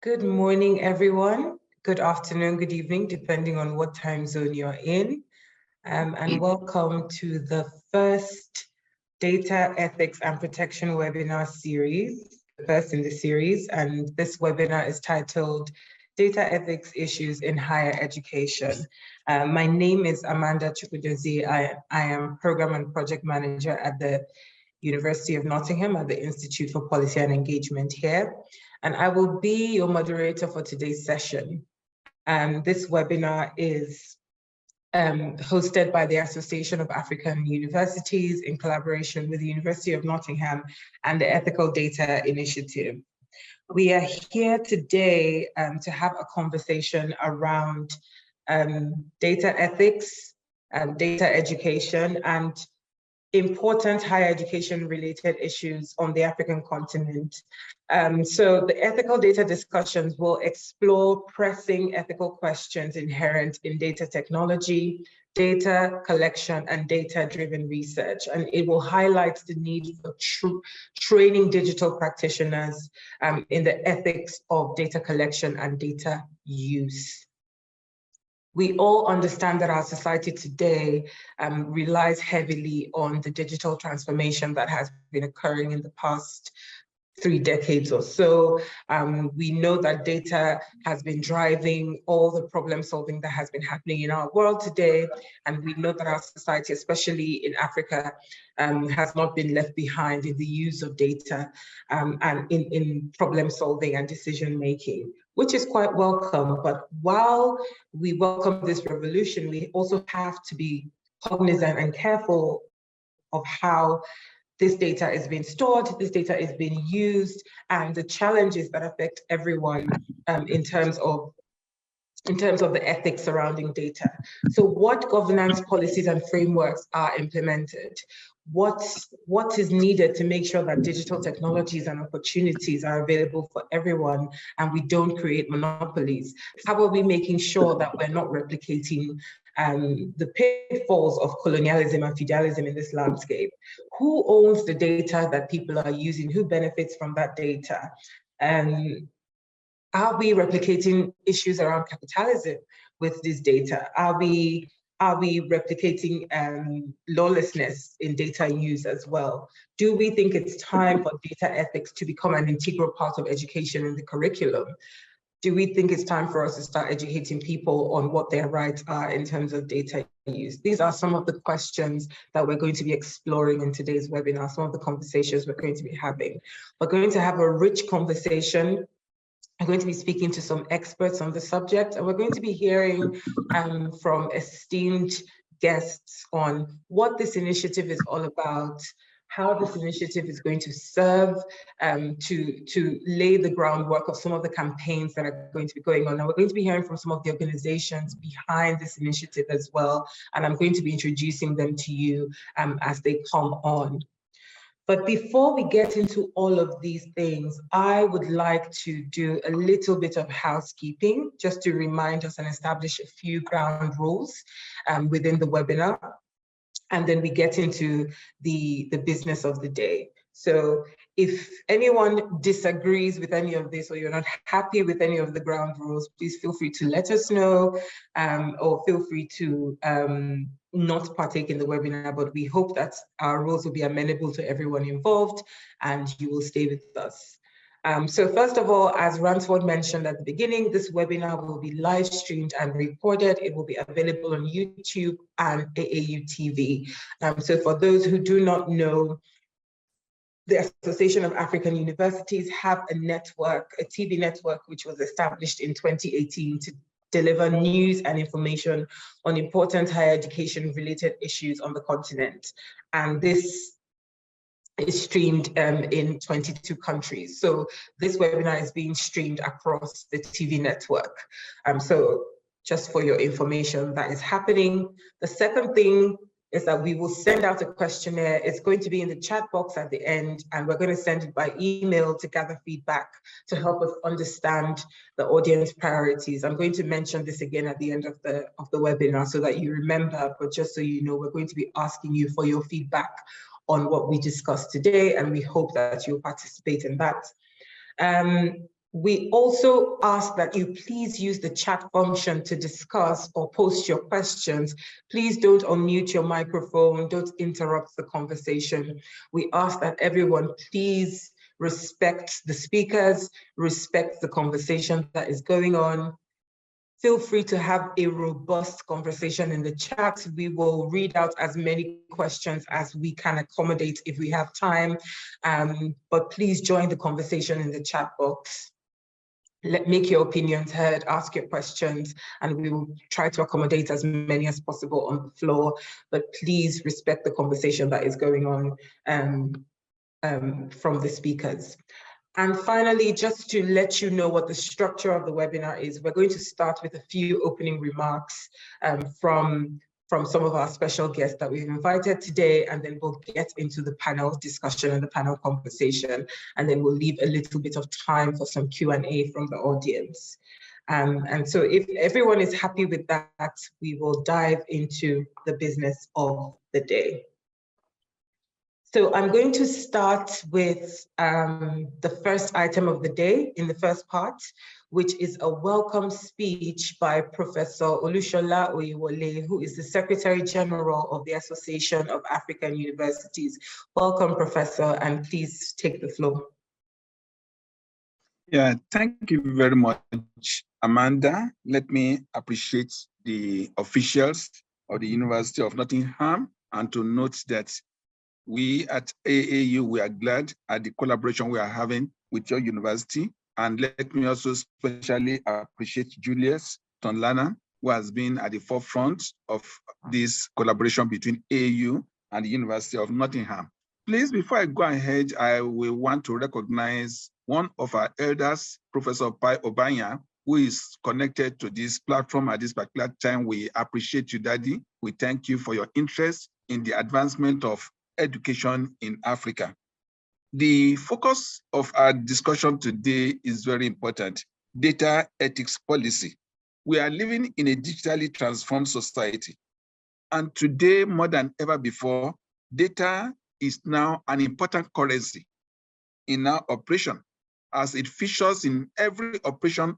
Good morning, everyone. Good afternoon, good evening, depending on what time zone you're in. And welcome to the first Data Ethics and Protection Webinar Series, the first in the series. And this webinar is titled Data Ethics Issues in Higher Education. My name is Amanda Chukwudozie. I am Program and Project Manager at the University of Nottingham at the Institute for Policy and Engagement here. And I will be your moderator for today's session. This webinar is hosted by the Association of African Universities in collaboration with the University of Nottingham and the Ethical Data Initiative. We are here today to have a conversation around data ethics, data education, and important higher education related issues on the African continent. So the ethical data discussions will explore pressing ethical questions inherent in data technology, data collection, and data-driven research. And it will highlight the need for training digital practitioners in the ethics of data collection and data use. We all understand that our society today relies heavily on the digital transformation that has been occurring in the past 3 decades or so. We know that data has been driving all the problem solving that has been happening in our world today. And we know that our society, especially in Africa, has not been left behind in the use of data and in problem solving and decision making, which is quite welcome. But while we welcome this revolution, we also have to be cognizant and careful of how this data is being stored, this data is being used, and the challenges that affect everyone in terms of the ethics surrounding data. So what governance policies and frameworks are implemented? What is needed to make sure that digital technologies and opportunities are available for everyone and we don't create monopolies? How are we making sure that we're not replicating the pitfalls of colonialism and feudalism in this landscape? Who owns the data that people are using? Who benefits from that data? Are we replicating issues around capitalism with this data? Are we replicating lawlessness in data use as well? Do we think it's time for data ethics to become an integral part of education in the curriculum? Do we think it's time for us to start educating people on what their rights are in terms of data use? These are some of the questions that we're going to be exploring in today's webinar, some of the conversations we're going to be having. We're going to have a rich conversation. I'm going to be speaking to some experts on the subject, and we're going to be hearing from esteemed guests on what this initiative is all about, how this initiative is going to serve to lay the groundwork of some of the campaigns that are going to be going on. And we're going to be hearing from some of the organizations behind this initiative as well, and I'm going to be introducing them to you as they come on. But before we get into all of these things, I would like to do a little bit of housekeeping just to remind us and establish a few ground rules within the webinar. And then we get into the business of the day. So if anyone disagrees with any of this or you're not happy with any of the ground rules, please feel free to let us know or feel free to not partake in the webinar, but we hope that our rules will be amenable to everyone involved and you will stay with us. So first of all, as Ransford mentioned at the beginning, this webinar will be live streamed and recorded. It will be available on YouTube and AAU TV. So for those who do not know, the Association of African Universities have a network, a TV network, which was established in 2018 to deliver news and information on important higher education related issues on the continent. And this is streamed in 22 countries. So this webinar is being streamed across the TV network. So just for your information, that is happening. The second thing is that we will send out a questionnaire. It's going to be in the chat box at the end, and we're going to send it by email to gather feedback to help us understand the audience priorities. I'm going to mention this again at the end of the webinar so that you remember, but just so you know, we're going to be asking you for your feedback on what we discussed today, and we hope that you'll participate in that. We also ask that you please use the chat function to discuss or post your questions. Please don't unmute your microphone, don't interrupt the conversation. We ask that everyone please respect the speakers, respect the conversation that is going on. Feel free to have a robust conversation in the chat. We will read out as many questions as we can accommodate if we have time, but please join the conversation in the chat box. Make your opinions heard, ask your questions, and we will try to accommodate as many as possible on the floor, but please respect the conversation that is going on from the speakers. And finally, just to let you know what the structure of the webinar is, we're going to start with a few opening remarks from some of our special guests that we've invited today, and then we'll get into the panel discussion and the panel conversation, and then we'll leave a little bit of time for some Q&A from the audience. And so if everyone is happy with that, we will dive into the business of the day. So I'm going to start with the first item of the day in the first part, which is a welcome speech by Professor Olushola Oyewole, who is the Secretary General of the Association of African Universities. Welcome, Professor, and please take the floor. Yeah, thank you very much, Amanda. Let me appreciate the officials of the University of Nottingham and to note that we at AAU, we are glad at the collaboration we are having with your university. And let me also especially appreciate Julius Tonlana, who has been at the forefront of this collaboration between AAU and the University of Nottingham. Please, before I go ahead, I will want to recognize one of our elders, Professor Pai Obanya, who is connected to this platform at this particular time. We appreciate you, Daddy. We thank you for your interest in the advancement of education in Africa. The focus of our discussion today is very important: data ethics policy. We are living in a digitally transformed society. And today, more than ever before, data is now an important currency in our operation, as it features in every operation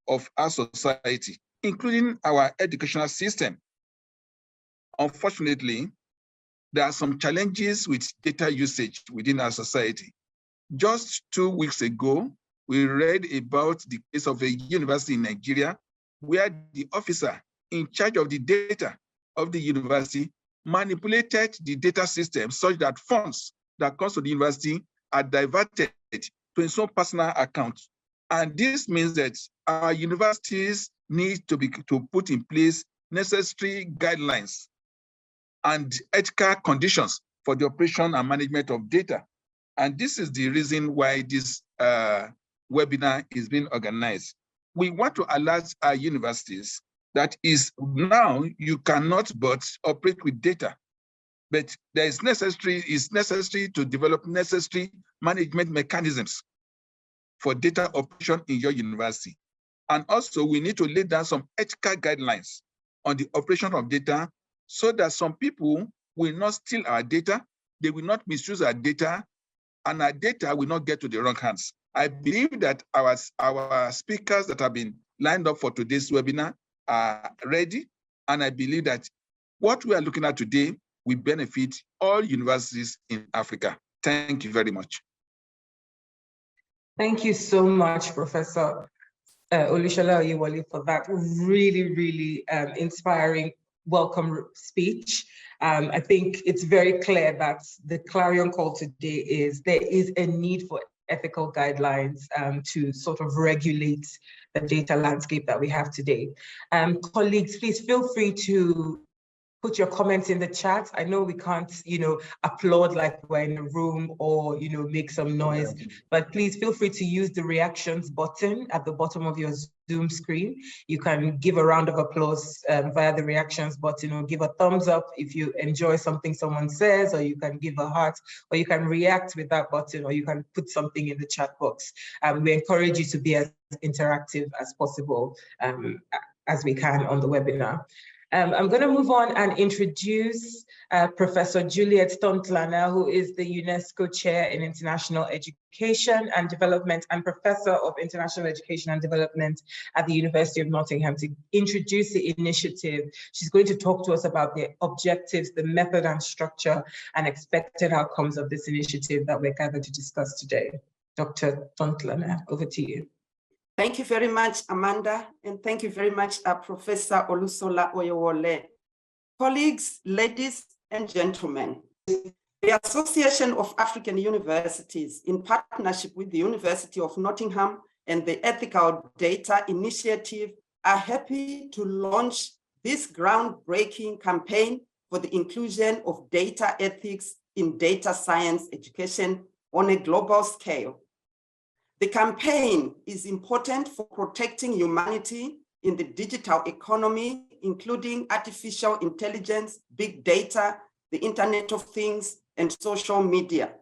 of our society, including our educational system. Unfortunately, there are some challenges with data usage within our society. Just 2 weeks ago, we read about the case of a university in Nigeria where the officer in charge of the data of the university manipulated the data system such that funds that comes to the university are diverted to his own personal account. And this means that our universities need to put in place necessary guidelines and ethical conditions for the operation and management of data. And this is the reason why this webinar is being organized. We want to alert our universities that is now you cannot but operate with data, but it's necessary to develop necessary management mechanisms for data operation in your university. And also we need to lay down some ethical guidelines on the operation of data so that some people will not steal our data, they will not misuse our data, and our data will not get to the wrong hands. I believe that our speakers that have been lined up for today's webinar are ready, and I believe that what we are looking at today will benefit all universities in Africa. Thank you very much. Thank you so much, Professor Olushola Oyewole, for that really, really inspiring welcome speech. I think it's very clear that the clarion call today is there is a need for ethical guidelines to sort of regulate the data landscape that we have today. Colleagues, please feel free to put your comments in the chat. I know we can't, applaud like we're in a room or, make some noise, but please feel free to use the reactions button at the bottom of your Zoom screen. You can give a round of applause via the reactions button, or give a thumbs up if you enjoy something someone says, or you can give a heart, or you can react with that button, or you can put something in the chat box. We encourage you to be as interactive as possible as we can on the webinar. I'm going to move on and introduce Professor Juliet Stontlana, who is the UNESCO Chair in International Education and Development and Professor of International Education and Development at the University of Nottingham, to introduce the initiative. She's going to talk to us about the objectives, the method and structure, and expected outcomes of this initiative that we're gathered to discuss today. Dr. Stontlana, over to you. Thank you very much, Amanda, and thank you very much, Professor Olusola Oyewole. Colleagues, ladies and gentlemen, the Association of African Universities, in partnership with the University of Nottingham and the Ethical Data Initiative, are happy to launch this groundbreaking campaign for the inclusion of data ethics in data science education on a global scale. The campaign is important for protecting humanity in the digital economy, including artificial intelligence, big data, the Internet of Things, and social media.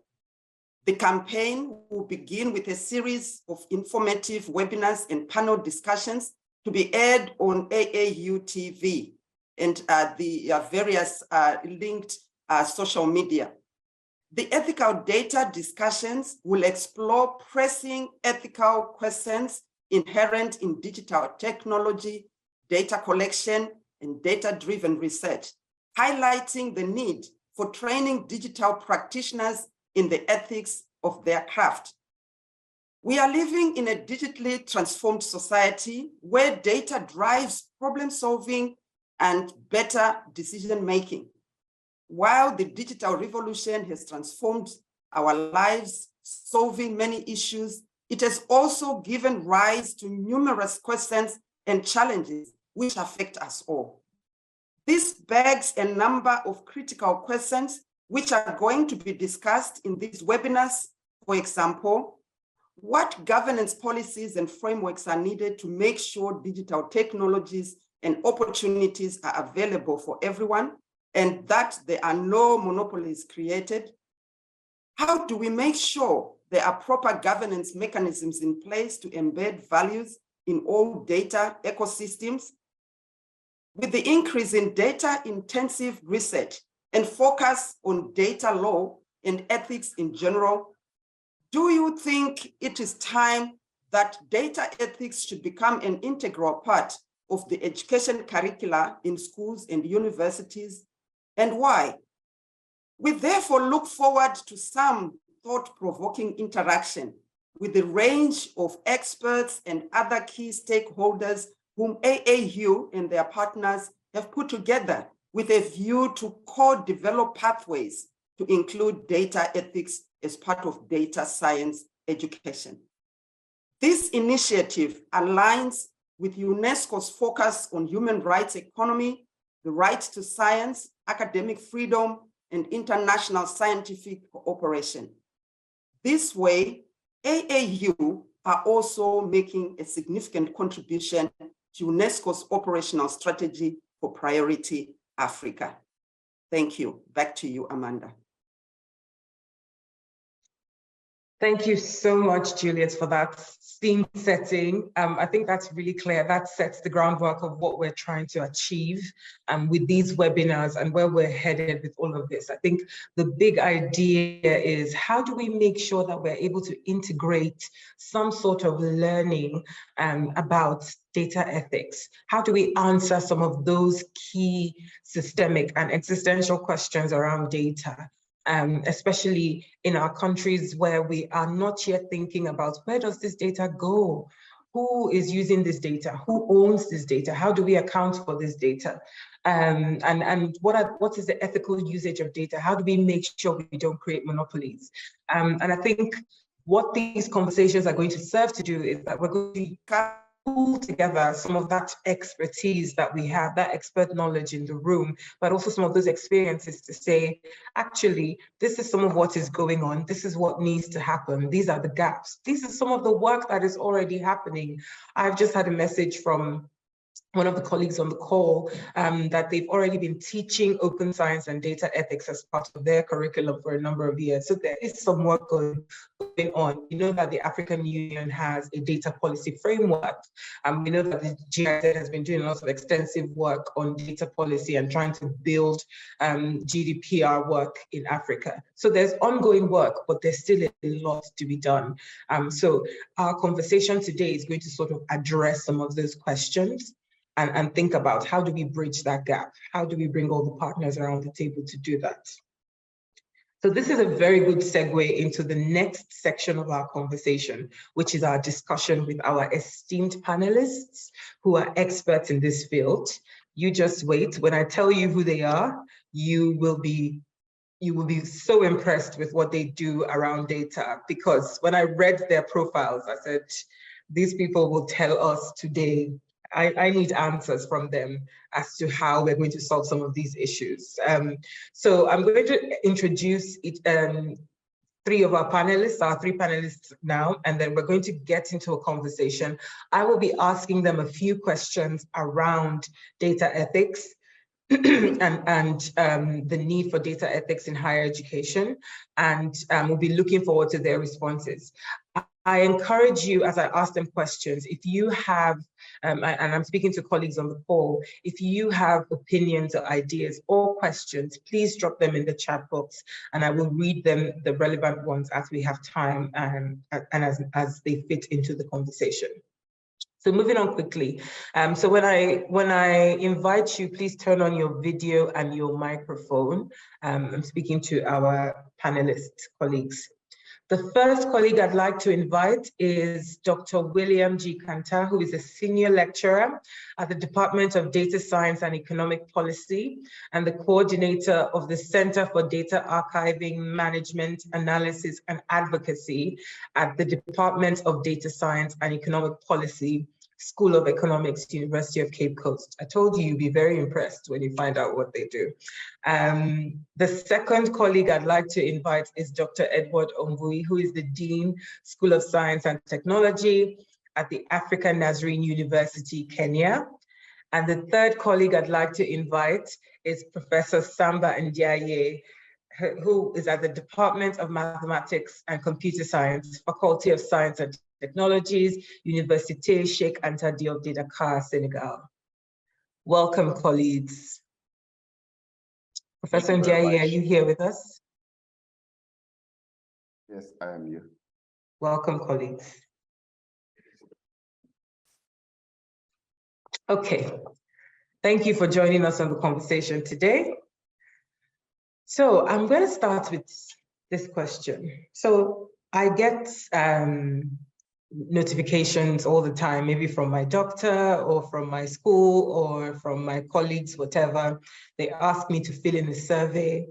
The campaign will begin with a series of informative webinars and panel discussions to be aired on AAU TV and the various linked social media. The ethical data discussions will explore pressing ethical questions inherent in digital technology, data collection, and data-driven research, highlighting the need for training digital practitioners in the ethics of their craft. We are living in a digitally transformed society where data drives problem-solving and better decision-making. While the digital revolution has transformed our lives, solving many issues, it has also given rise to numerous questions and challenges which affect us all. This begs a number of critical questions which are going to be discussed in these webinars. For example, what governance policies and frameworks are needed to make sure digital technologies and opportunities are available for everyone, and that there are no monopolies created? How do we make sure there are proper governance mechanisms in place to embed values in all data ecosystems? With the increase in data-intensive research and focus on data law and ethics in general, do you think it is time that data ethics should become an integral part of the education curricula in schools and universities? And why? We therefore look forward to some thought-provoking interaction with the range of experts and other key stakeholders whom AAU and their partners have put together with a view to co-develop pathways to include data ethics as part of data science education. This initiative aligns with UNESCO's focus on human rights economy, the right to science, academic freedom, and international scientific cooperation. This way, AAU are also making a significant contribution to UNESCO's operational strategy for Priority Africa. Thank you. Back to you, Amanda. Thank you so much, Juliet, for that scene setting. I think that's really clear. That sets the groundwork of what we're trying to achieve with these webinars and where we're headed with all of this. I think the big idea is, how do we make sure that we're able to integrate some sort of learning about data ethics? How do we answer some of those key systemic and existential questions around data? Especially in our countries where we are not yet thinking about, where does this data go? Who is using this data? Who owns this data? How do we account for this data? And what is the ethical usage of data? How do we make sure we don't create monopolies? And I think what these conversations are going to serve to do is that we're going to pull together some of that expertise that we have, that expert knowledge in the room, but also some of those experiences to say, actually, this is some of what is going on. This is what needs to happen. These are the gaps. This is some of the work that is already happening. I've just had a message from one of the colleagues on the call that they've already been teaching open science and data ethics as part of their curriculum for a number of years. So there is some work going on. We know that the African Union has a data policy framework. We know that the GIZ has been doing a lot of extensive work on data policy and trying to build GDPR work in Africa. So there's ongoing work, but there's still a lot to be done. So our conversation today is going to sort of address some of those questions and think about how do we bridge that gap? How do we bring all the partners around the table to do that? So this is a very good segue into the next section of our conversation, which is our discussion with our esteemed panelists who are experts in this field. You just wait. When I tell you who they are, you will be so impressed with what they do around data, because when I read their profiles, I said, these people will tell us today. I need answers from them as to how we're going to solve some of these issues. So I'm going to introduce three of our three panelists now, and then we're going to get into a conversation. I will be asking them a few questions around data ethics and the need for data ethics in higher education, and we'll be looking forward to their responses. I encourage you, as I ask them questions, if you have, and I'm speaking to colleagues on the call, if you have opinions or ideas or questions, please drop them in the chat box, and I will read them, the relevant ones, as we have time and as they fit into the conversation. So moving on quickly. So when I invite you, please turn on your video and your microphone. I'm speaking to our panelist colleagues. The first colleague I'd like to invite is Dr. William G. Kantar, who is a senior lecturer at the Department of Data Science and Economic Policy and the coordinator of the Center for Data Archiving, Management, Analysis, and Advocacy at the Department of Data Science and Economic Policy, School of Economics, University of Cape Coast. I told you you'd be very impressed when you find out what they do. The second colleague I'd like to invite is Dr. Edward Ombui, who is the Dean, School of Science and Technology at the African Nazarene University, Kenya. And the third colleague I'd like to invite is Professor Samba Ndiaye, who is at the Department of Mathematics and Computer Science, Faculty of Science and Technologies, Université Cheikh Anta Diop de Dakar, Senegal. Welcome, colleagues. Professor Ndiaye, are you here with us? Yes, I am here. Welcome, colleagues. Okay, thank you for joining us on the conversation today. So I'm going to start with this question. So I get notifications all the time, maybe from my doctor or from my school or from my colleagues, whatever. They ask me to fill in a survey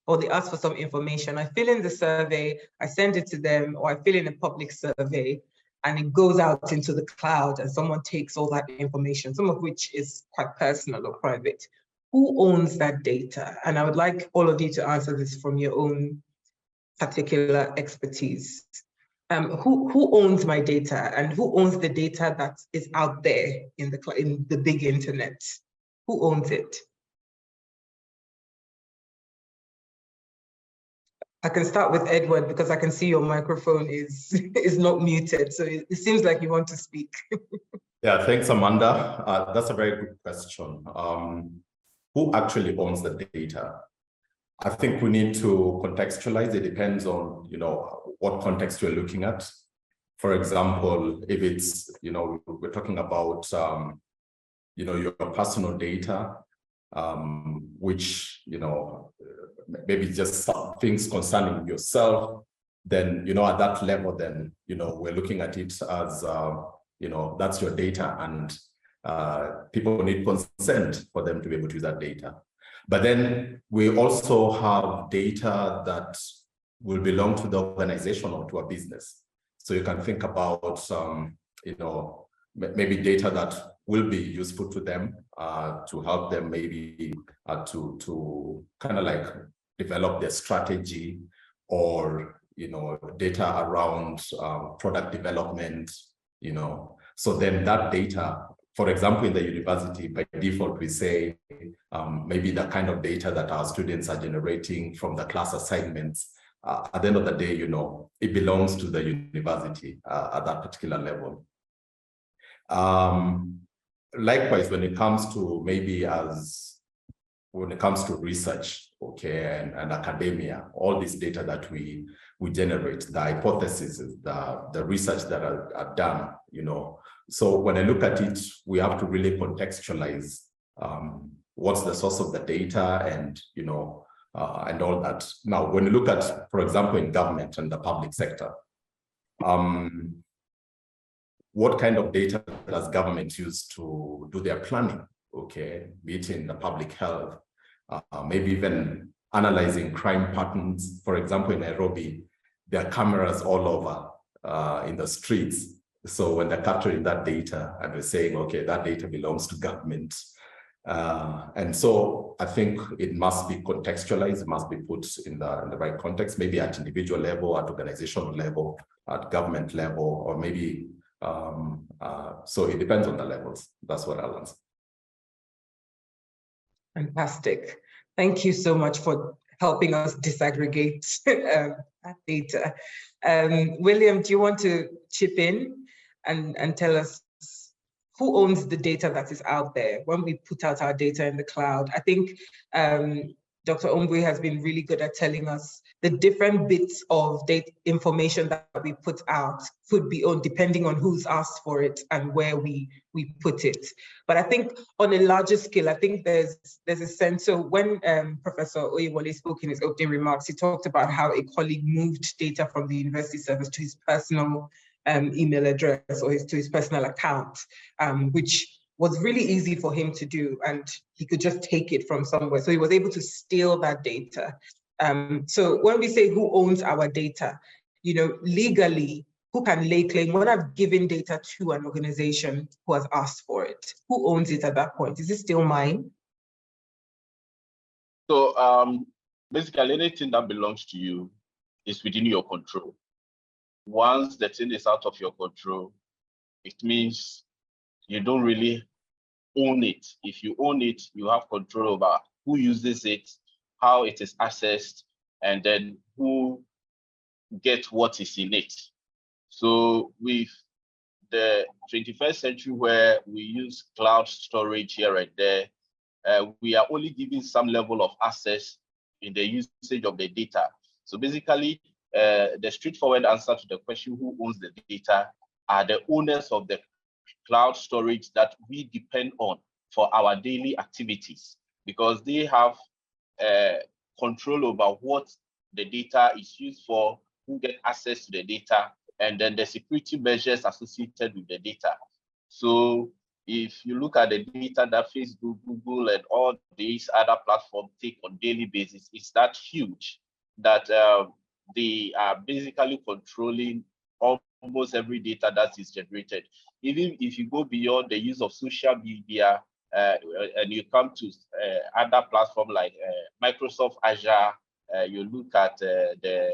or they ask for some information. I fill in the survey, I send it to them, or I fill in a public survey and it goes out into the cloud and someone takes all that information, some of which is quite personal or private. Who owns that data? And I would like all of you to answer this from your own particular expertise. Who owns my data, and who owns the data that is out there in the big internet? Who owns it? I can start with Edward because I can see your microphone is not muted, so it seems like you want to speak. Yeah, thanks, Amanda. That's a very good question. Who actually owns the data? I think we need to contextualize. It depends on, what context we're looking at. For example, if it's, we're talking about, your personal data, which, maybe just some things concerning yourself, then, at that level, then, we're looking at it as, that's your data, and people need consent for them to be able to use that data. But then we also have data that will belong to the organization or to a business. So you can think about, maybe data that will be useful to them, to help them maybe to kind of like develop their strategy, or, data around product development, So then that data For example, in the university, by default, we say maybe the kind of data that our students are generating from the class assignments, at the end of the day, it belongs to the university at that particular level. Likewise, when it comes to research, okay, and academia, all this data that we generate, the hypotheses, the research that are done, So when I look at it, we have to really contextualize what's the source of the data and, and all that. Now, when you look at, for example, in government and the public sector, what kind of data does government use to do their planning? Okay, be it in the public health, maybe even analyzing crime patterns. For example, in Nairobi, there are cameras all over in the streets. So when they're capturing that data and we're saying, okay, that data belongs to government. And so I think it must be contextualized, it must be put in the right context, maybe at individual level, at organizational level, at government level, or maybe, so it depends on the levels. That's what I'll answer. Fantastic. Thank you so much for helping us disaggregate that data. William, do you want to chip in and tell us who owns the data that is out there when we put out our data in the cloud? I think Dr. Ombwe has been really good at telling us the different bits of data information that we put out could be owned depending on who's asked for it and where we put it. But I think on a larger scale, I think there's a sense. So when Professor Oyewole spoke in his opening remarks, he talked about how a colleague moved data from the university service to his personal email address or to his personal account, which was really easy for him to do, and he could just take it from somewhere. So he was able to steal that data. So when we say who owns our data, legally, who can lay claim? When I've given data to an organization who has asked for it, who owns it at that point? Is it still mine? So basically, anything that belongs to you is within your control. Once the thing is out of your control, it means you don't really own it. If you own it, you have control over who uses it, how it is accessed, and then who gets what is in it. So with the 21st century where we use cloud storage here and there, we are only giving some level of access in the usage of the data. So basically, the straightforward answer to the question who owns the data are the owners of the cloud storage that we depend on for our daily activities, because they have control over what the data is used for, who get access to the data, and then the security measures associated with the data. So if you look at the data that Facebook, Google, and all these other platforms take on daily basis, it's that huge that they are basically controlling almost every data that is generated. Even if you go beyond the use of social media and you come to other platforms like Microsoft Azure, you look at the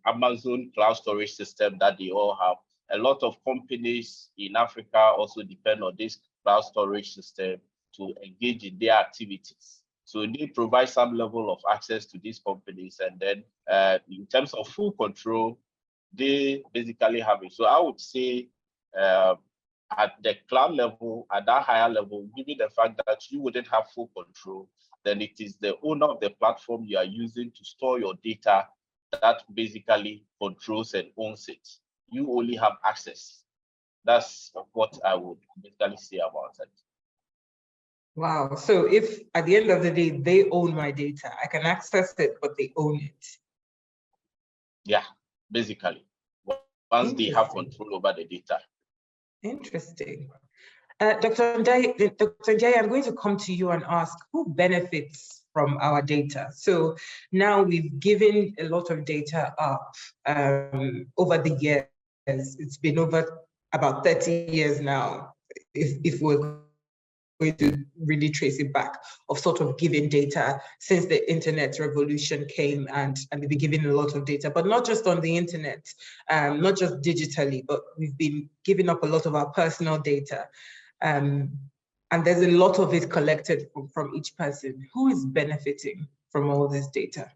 Amazon cloud storage system that they all have. A lot of companies in Africa also depend on this cloud storage system to engage in their activities. So they provide some level of access to these companies, and then in terms of full control, they basically have it. So I would say at the cloud level, at that higher level, given the fact that you wouldn't have full control, then it is the owner of the platform you are using to store your data that basically controls and owns it. You only have access. That's what I would basically say about it. Wow. So if at the end of the day, they own my data, I can access it, but they own it. Yeah, basically. Once they have control over the data. Interesting. Dr. Njai, I'm going to come to you and ask who benefits from our data. So now we've given a lot of data up over the years. It's been over about 30 years now, if we're way to really trace it back, of sort of giving data since the internet revolution came, and we've been giving a lot of data, but not just on the internet, not just digitally, but we've been giving up a lot of our personal data. And there's a lot of it collected from each person. Who is benefiting from all this data?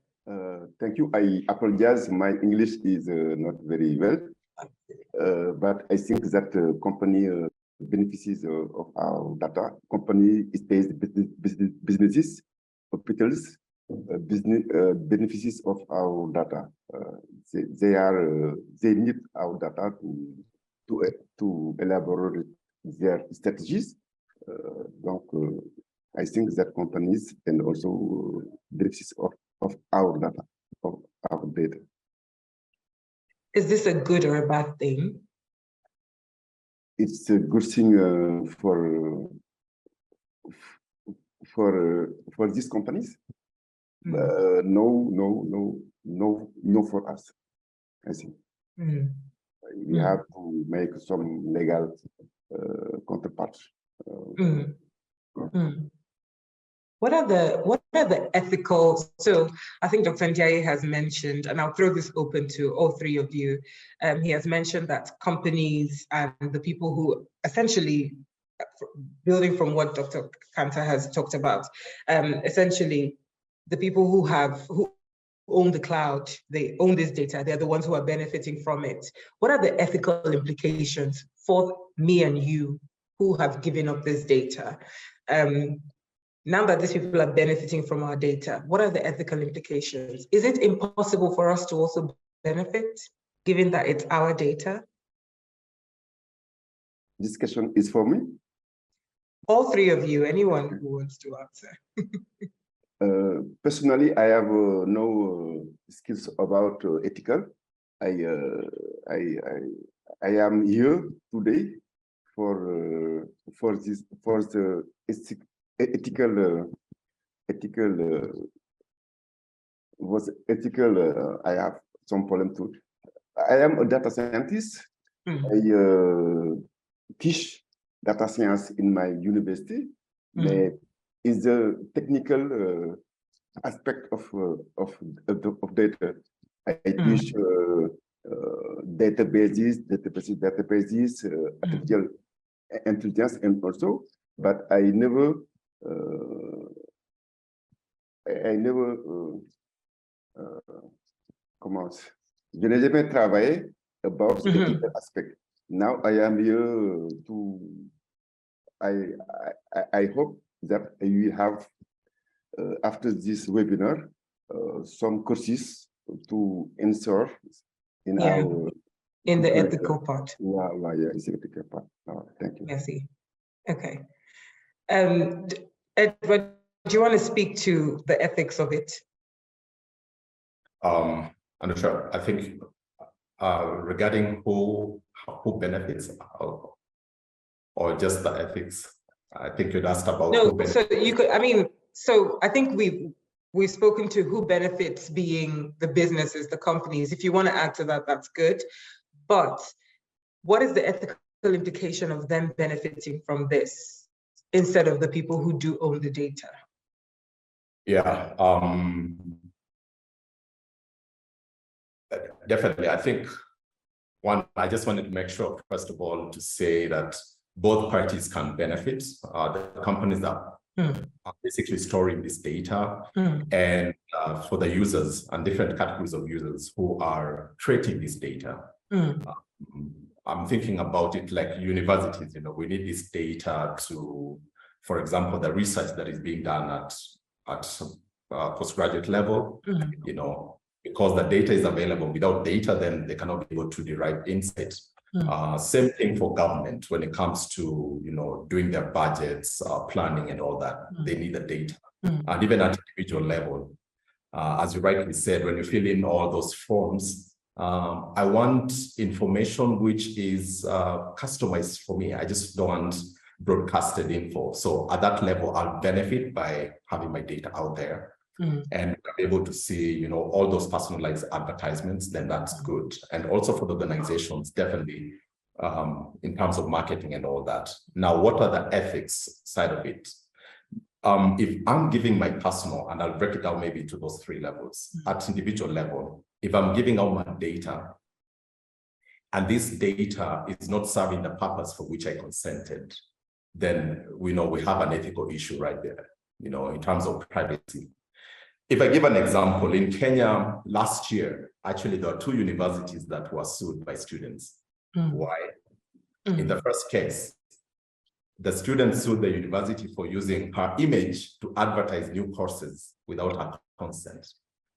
Thank you. I apologize. My English is not very well, but I think that company benefits of our data. Company is based businesses, hospitals, benefits of our data. They need our data to elaborate their strategies. Donc, I think that companies and also benefits of our data, of our data. Is this a good or a bad thing? It's a good thing for these companies. No for us, I think. We have to make some legal counterparts. What are the ethical? So I think Dr. Ndiaye has mentioned, and I'll throw this open to all three of you. He has mentioned that companies and the people who essentially, building from what Dr. Kanta has talked about, essentially the people who own the cloud, they own this data, they're the ones who are benefiting from it. What are the ethical implications for me and you who have given up this data? Now that these people are benefiting from our data, what are the ethical implications? Is it impossible for us to also benefit, given that it's our data? This question is for me? All three of you, anyone who wants to answer. Personally, I have no skills about ethical. I am here today for the ethical. I have some problem too. I am a data scientist. I teach data science in my university. Is the technical aspect of data. I teach databases, artificial intelligence, and also, but I never je n'ai jamais travaillé about the technical aspect. Now I am here to. I hope that you have, after this webinar, some courses to insert in the ethical part. Yeah, it's the ethical part. Thank you. I see. Okay. Edward, do you want to speak to the ethics of it? I'm not sure. I think regarding who benefits or just the ethics. I think you'd asked about no, so you could, so I think we've spoken to who benefits, being the businesses, the companies. If you want to add to that, that's good. But what is the ethical implication of them benefiting from this instead of the people who do own the data? Yeah, definitely. I think I just wanted to make sure, first of all, to say that both parties can benefit. The companies that are basically storing this data, and for the users and different categories of users who are creating this data. I'm thinking about it like universities. We need this data to, for example, the research that is being done at postgraduate level. Because the data is available. Without data, then they cannot be able to derive insights. Same thing for government when it comes to doing their budgets, planning, and all that. They need the data, and even at individual level, as you rightly said, when you fill in all those forms, I want information which is customized for me. I just don't want broadcasted info. So at that level, I'll benefit by having my data out there. And be able to see, all those personalized advertisements, then that's good. And also for the organizations, definitely, in terms of marketing and all that. Now, what are the ethics side of it? If I'm giving my personal, and I'll break it down maybe to those 3 levels. At individual level, if I'm giving out my data, and this data is not serving the purpose for which I consented, then we know we have an ethical issue right there, in terms of privacy. If I give an example, in Kenya last year, actually there were 2 universities that were sued by students. Why? In the first case, the students sued the university for using her image to advertise new courses without her consent.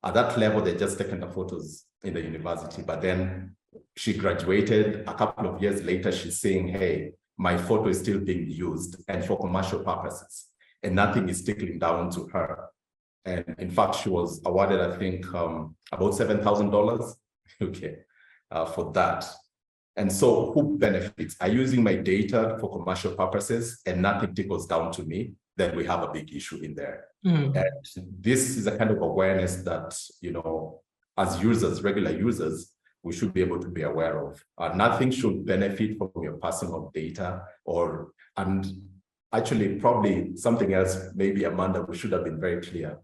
At that level, they just taken the photos in the university, but then she graduated. A couple of years later, she's saying, hey, my photo is still being used and for commercial purposes, and nothing is trickling down to her. And in fact, she was awarded, I think, about $7,000, okay, for that. And so who benefits? Are using my data for commercial purposes and nothing trickles down to me? Then we have a big issue in there. And this is a kind of awareness that, as users, regular users, we should be able to be aware of. Nothing should benefit from your personal data, and actually probably something else, maybe Amanda, we should have been very clear.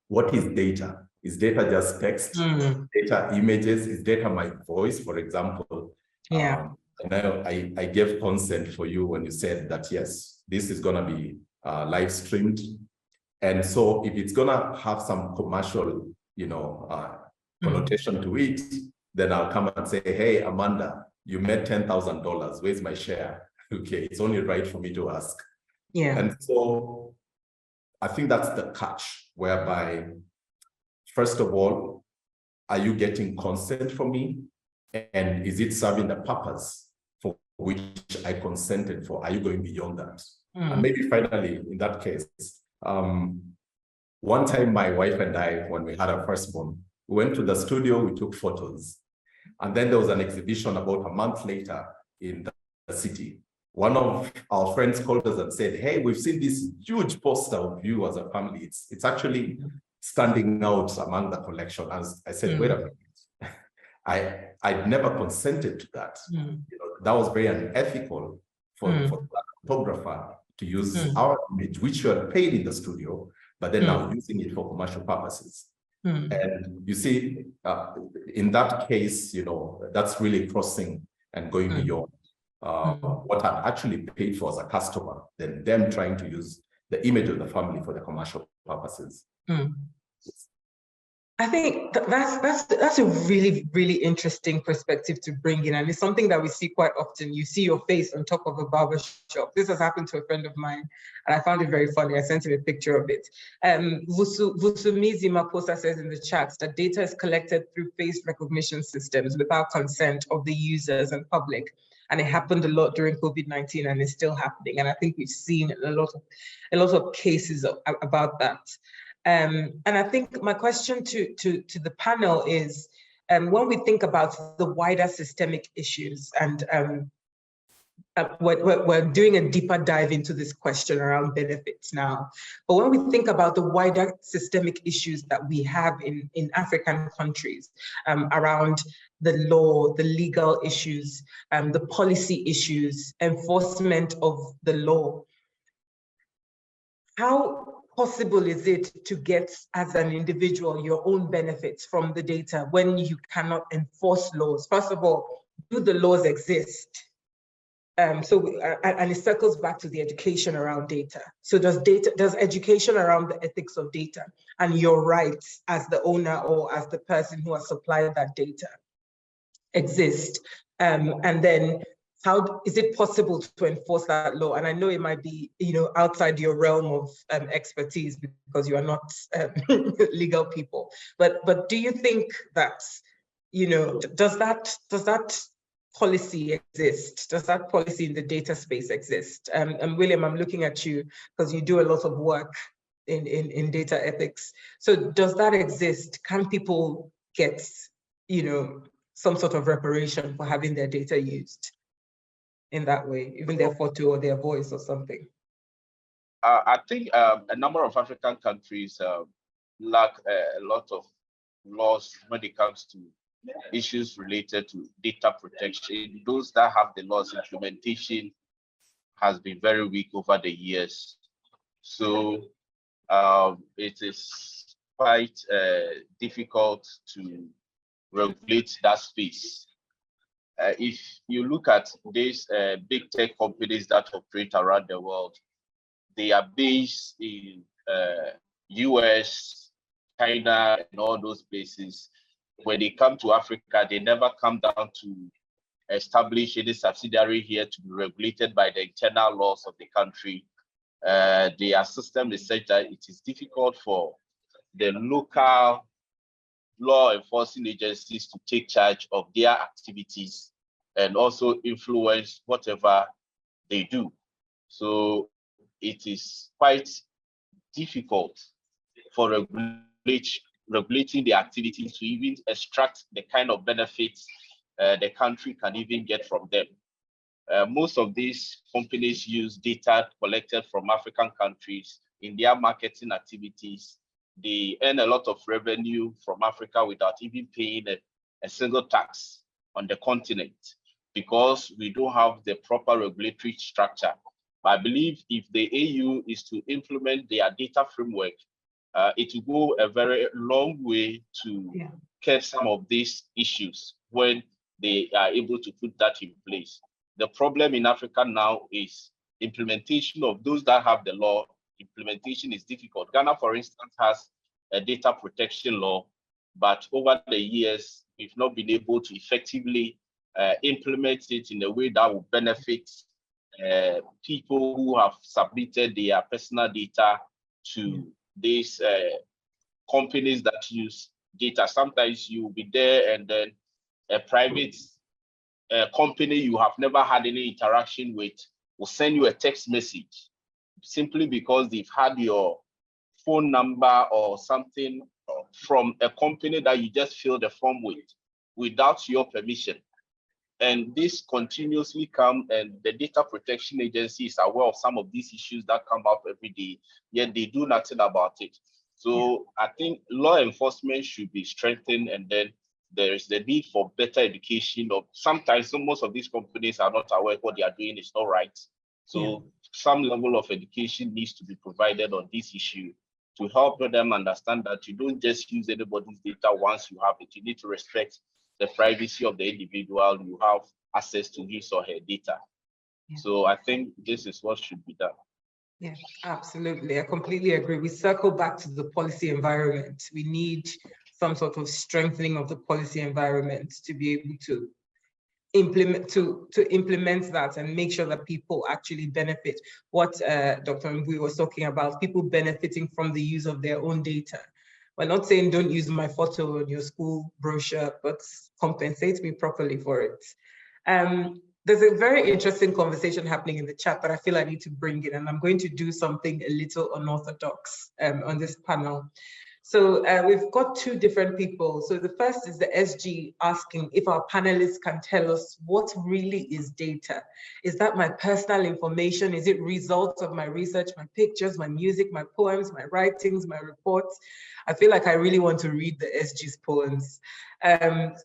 What is data? Is data just text? Data images? Is data my voice, for example? Yeah. And I gave consent for you when you said that, yes, this is going to be live streamed. And so if it's going to have some commercial, connotation to it, then I'll come and say, hey, Amanda, you made $10,000. Where's my share? Okay, it's only right for me to ask. Yeah. And so I think that's the catch, whereby, first of all, are you getting consent from me? And is it serving the purpose for which I consented for? Are you going beyond that? And maybe finally, in that case, one time my wife and I, when we had our firstborn, we went to the studio, we took photos. And then there was an exhibition about a month later in the city. One of our friends called us and said, hey, we've seen this huge poster of you as a family. It's actually standing out among the collection. As I said, wait a minute. I'd never consented to that. That was very unethical for the photographer to use our image, which you had paid in the studio, but then now using it for commercial purposes. And you see, in that case, that's really crossing and going beyond what I'd actually paid for as a customer, than them trying to use the image of the family for the commercial purposes. I think that's a really, really interesting perspective to bring in. And it's something that we see quite often. You see your face on top of a barber shop. This has happened to a friend of mine, and I found it very funny. I sent him a picture of it. Vusumizi Maposa says in the chat that data is collected through face recognition systems without consent of the users and public. And it happened a lot during COVID-19, and it's still happening. And I think we've seen a lot of cases about that. And I think my question to the panel is, when we think about the wider systemic issues, and we're doing a deeper dive into this question around benefits now, but when we think about the wider systemic issues that we have in African countries, around the law, the legal issues, the policy issues, enforcement of the law, how possible is it to get, as an individual, your own benefits from the data when you cannot enforce laws? First of all, do the laws exist? And it circles back to the education around data. So does education around the ethics of data and your rights as the owner or as the person who has supplied that data exist? And then how is it possible to enforce that law? And I know it might be, outside your realm of expertise because you are not legal people. But do you think that, does that policy exist? Does that policy in the data space exist? And William, I'm looking at you because you do a lot of work in data ethics. So does that exist? Can people get, some sort of reparation for having their data used in that way, even their photo or their voice or something? I think a number of African countries lack a lot of laws when it comes to issues related to data protection. Those that have the laws, implementation has been very weak over the years. So it is quite difficult to regulate that space. If you look at these big tech companies that operate around the world, they are based in US, China, and all those places. When they come to Africa, they never come down to establish any subsidiary here to be regulated by the internal laws of the country. Their system is such that it is difficult for the local law enforcing agencies to take charge of their activities and also influence whatever they do. So it is quite difficult for regulating the activities to even extract the kind of benefits the country can even get from them. Most of these companies use data collected from African countries in their marketing activities. They earn a lot of revenue from Africa without even paying a single tax on the continent because we don't have the proper regulatory structure. I believe if the AU is to implement their data framework, it will go a very long way to curb some of these issues when they are able to put that in place. The problem in Africa now is implementation of those that have the law. Implementation is difficult. Ghana, for instance, has a data protection law, but over the years, we've not been able to effectively implement it in a way that will benefit people who have submitted their personal data to these companies that use data. Sometimes you will be there and then a private company you have never had any interaction with will send you a text message simply because they've had your phone number or something from a company that you just filled the form with without your permission. And this continuously comes, and the data protection agency is aware of some of these issues that come up every day, yet they do nothing about it. So I think law enforcement should be strengthened, and then there is the need for better education. Of sometimes most of these companies are not aware what they are doing is not right. So some level of education needs to be provided on this issue to help them understand that you don't just use anybody's data once you have it. You need to respect the privacy of the individual. You have access to his or her data. So I think this is what should be done. Yeah, absolutely. I completely agree. We circle back to the policy environment. We need some sort of strengthening of the policy environment to be able to implement that and make sure that people actually benefit. What Dr. Mbui was talking about, people benefiting from the use of their own data. We're not saying don't use my photo on your school brochure, but compensate me properly for it. There's a very interesting conversation happening in the chat that I feel I need to bring in, and I'm going to do something a little unorthodox on this panel. So we've got two different people. So the first is the SG asking if our panelists can tell us what really is data. Is that my personal information? Is it results of my research, my pictures, my music, my poems, my writings, my reports? I feel like I really want to read the SG's poems.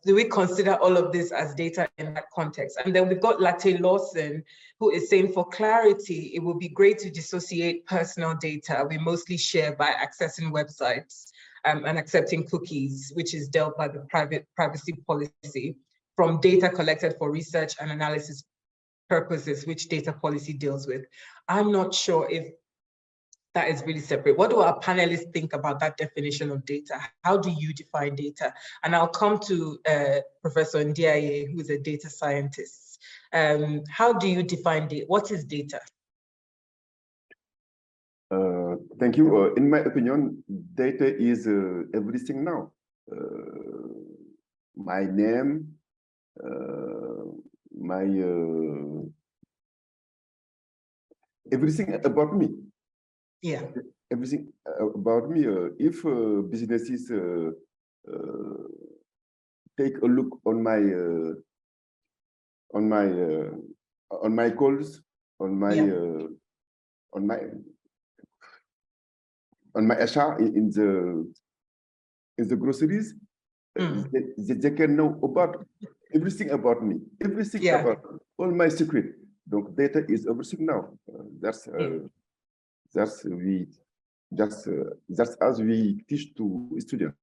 Do we consider all of this as data in that context? And then we've got Latte Lawson, who is saying, for clarity, it would be great to dissociate personal data we mostly share by accessing websites and accepting cookies, which is dealt by the privacy policy, from data collected for research and analysis purposes, which data policy deals with. I'm not sure if that is really separate. What do our panelists think about that definition of data? How do you define data? And I'll come to Professor Ndiaye, who is a data scientist. How do you define data? What is data? Thank you. In my opinion, data is everything now. My name, everything about me. Yeah. Everything about me. If businesses take a look on my calls, on my achat in the groceries, They can know about everything about me, everything about all my secret. Donc data is everything now. That's as we teach to students.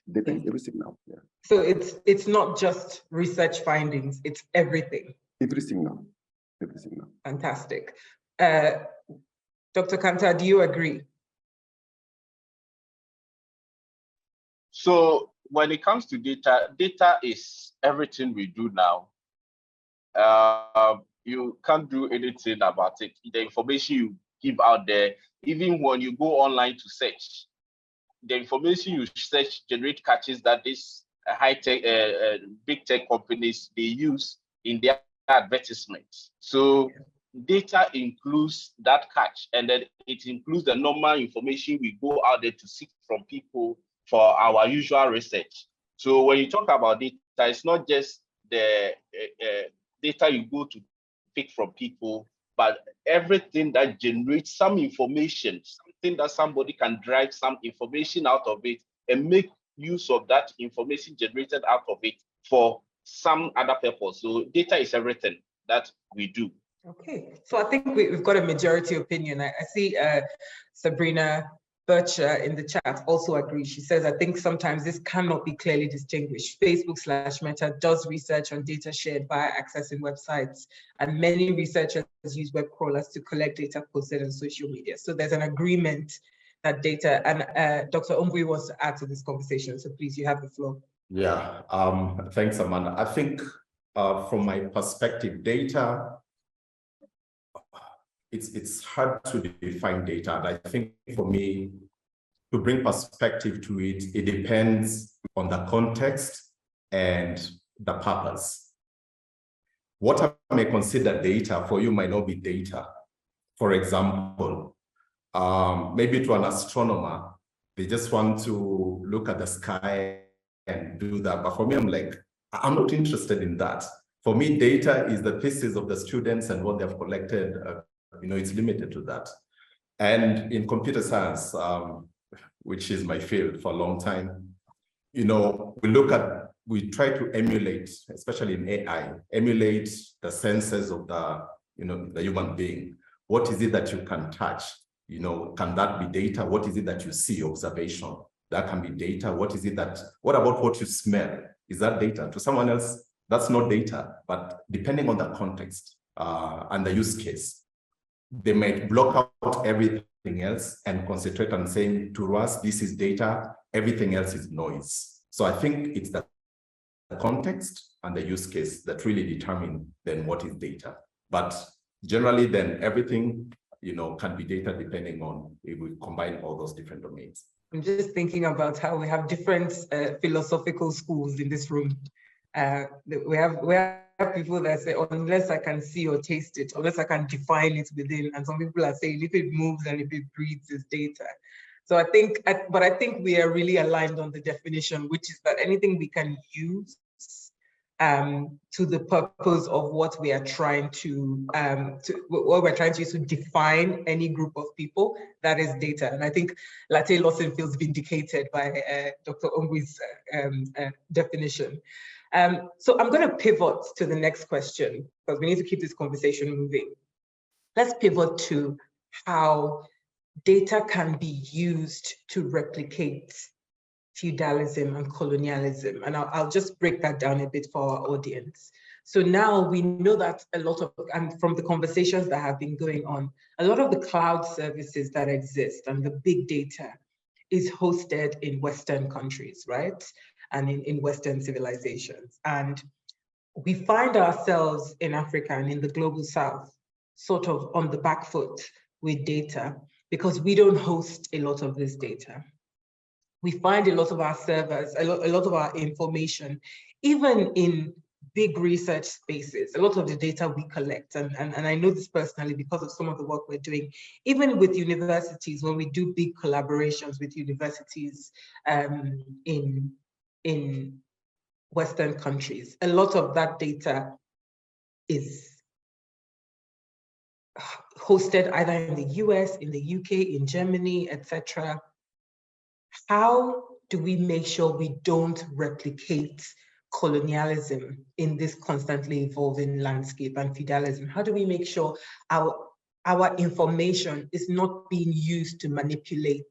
Data is everything now. Yeah. So it's not just research findings; it's everything. Everything now. Everything now. Fantastic. Dr. Kanta, do you agree? So when it comes to data, data is everything we do now. You can't do anything about it. The information you give out there, even when you go online to search, the information you search generate catches that these high-tech, big tech companies, they use in their advertisements. So data includes that catch, and then it includes the normal information we go out there to seek from people for our usual research. So when you talk about data, it's not just the data you go to pick from people, but everything that generates some information, something that somebody can drive some information out of it and make use of that information generated out of it for some other purpose. So data is everything that we do. Okay, so I think we've got a majority opinion. I see Sabrina Bircher in the chat also agrees. She says, I think sometimes this cannot be clearly distinguished. Facebook/Meta does research on data shared via accessing websites, and many researchers use web crawlers to collect data posted on social media. So there's an agreement that data, and Dr. Ombui wants to add to this conversation. So please, you have the floor. Yeah, thanks, Amanda. I think from my perspective, data, it's hard to define data. And I think for me, to bring perspective to it, it depends on the context and the purpose. What I may consider data for you might not be data. For example, maybe to an astronomer, they just want to look at the sky and do that. But for me, I'm like, I'm not interested in that. For me, data is the pieces of the students and what they've collected. It's limited to that. And in computer science, which is my field for a long time, we try to emulate, especially in AI, emulate the senses of the human being. What is it that you can touch? Can that be data? What is it that you see? Observation. That can be data. What about what you smell? Is that data? To someone else, that's not data, but depending on the context and the use case, they might block out everything else and concentrate on saying, to us, this is data, everything else is noise. So I think it's the context and the use case that really determine then what is data. But generally then everything, can be data depending on if we combine all those different domains. I'm just thinking about how we have different philosophical schools in this room. We have people that say, unless I can see or taste it, unless I can define it within, and some people are saying if it moves and if it breathes, it's data. So I think we are really aligned on the definition, which is that anything we can use to the purpose of what we are trying to use to define any group of people, that is data. And I think Latte Lawson feels vindicated by Dr. Ombui's definition. So I'm going to pivot to the next question because we need to keep this conversation moving. Let's pivot to how data can be used to replicate feudalism and colonialism. And I'll just break that down a bit for our audience. So now we know that and from the conversations that have been going on, a lot of the cloud services that exist and the big data is hosted in Western countries, right? And in Western civilizations. And we find ourselves in Africa and in the global South sort of on the back foot with data because we don't host a lot of this data. We find a lot of our servers, a lot of our information, even in big research spaces, a lot of the data we collect, and I know this personally because of some of the work we're doing, even with universities, when we do big collaborations with universities in Western countries, a lot of that data is hosted either in the US, in the UK, in Germany, etc. How do we make sure we don't replicate colonialism in this constantly evolving landscape and feudalism? How do we make sure our information is not being used to manipulate?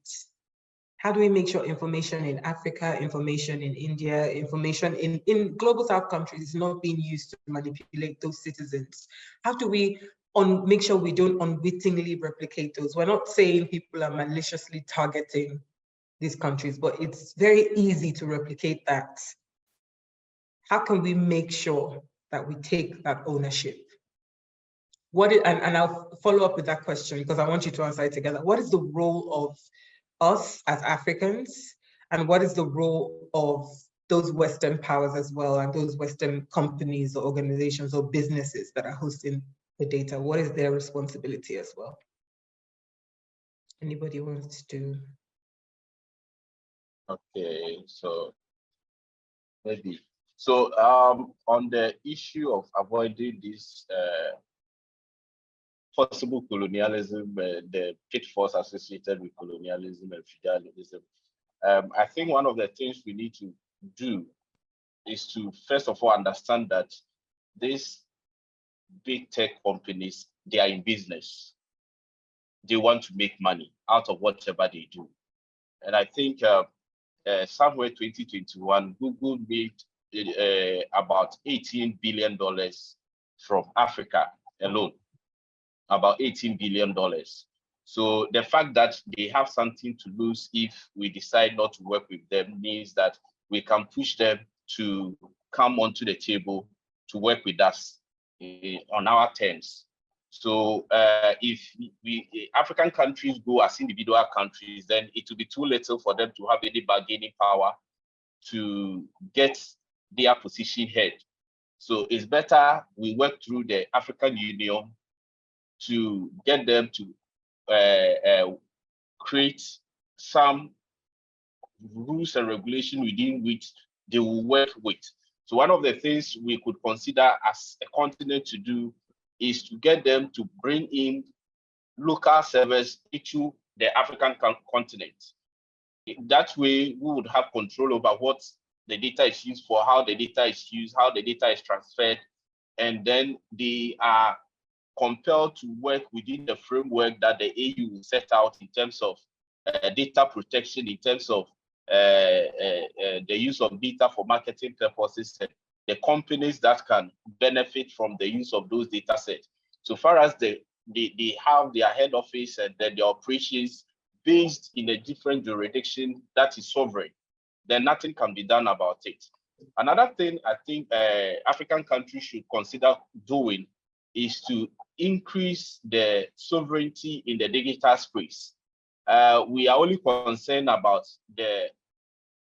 How do we make sure information in Africa, information in India, information in global South countries is not being used to manipulate those citizens? How do we make sure we don't unwittingly replicate those? We're not saying people are maliciously targeting these countries, but it's very easy to replicate that. How can we make sure that we take that ownership? And I'll follow up with that question because I want you to answer it together. What is the role of us as Africans, and what is the role of those Western powers as well, and those Western companies or organizations or businesses that are hosting the data? What is their responsibility as well? Anybody wants to? Okay, so maybe. So on the issue of avoiding this possible colonialism, the pitfalls associated with colonialism and feudalism, I think one of the things we need to do is to first of all understand that these big tech companies, they are in business. They want to make money out of whatever they do. And I think somewhere 2021, Google made about $18 billion from Africa alone, about $18 billion. So the fact that they have something to lose if we decide not to work with them means that we can push them to come onto the table to work with us on our terms. So if African countries go as individual countries, then it will be too little for them to have any bargaining power to get their position heard. So it's better we work through the African Union to get them to create some rules and regulation within which they will work with. So one of the things we could consider as a continent to do is to get them to bring in local servers into the African continent. That way, we would have control over what the data is used for, how the data is used, how the data is transferred, and then they are compelled to work within the framework that the AU will set out in terms of data protection, in terms of the use of data for marketing purposes, and the companies that can benefit from the use of those data sets. So far as they have their head office and then their operations based in a different jurisdiction that is sovereign, then nothing can be done about it. Another thing I think African countries should consider doing is to increase the sovereignty in the digital space. We are only concerned about the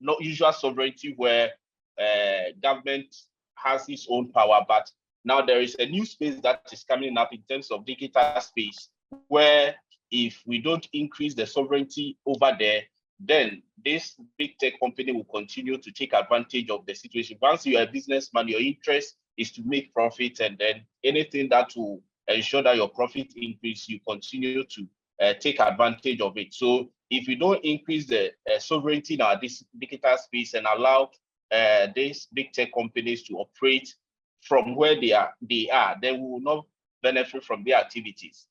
not usual sovereignty where government has its own power, but now there is a new space that is coming up in terms of digital space, where if we don't increase the sovereignty over there, then this big tech company will continue to take advantage of the situation. Once you're a businessman, your interest is to make profit, and then anything that will ensure that your profit increase, you continue to take advantage of it. So if we don't increase the sovereignty in our digital space and allow these big tech companies to operate from where they are, then we will not benefit from their activities.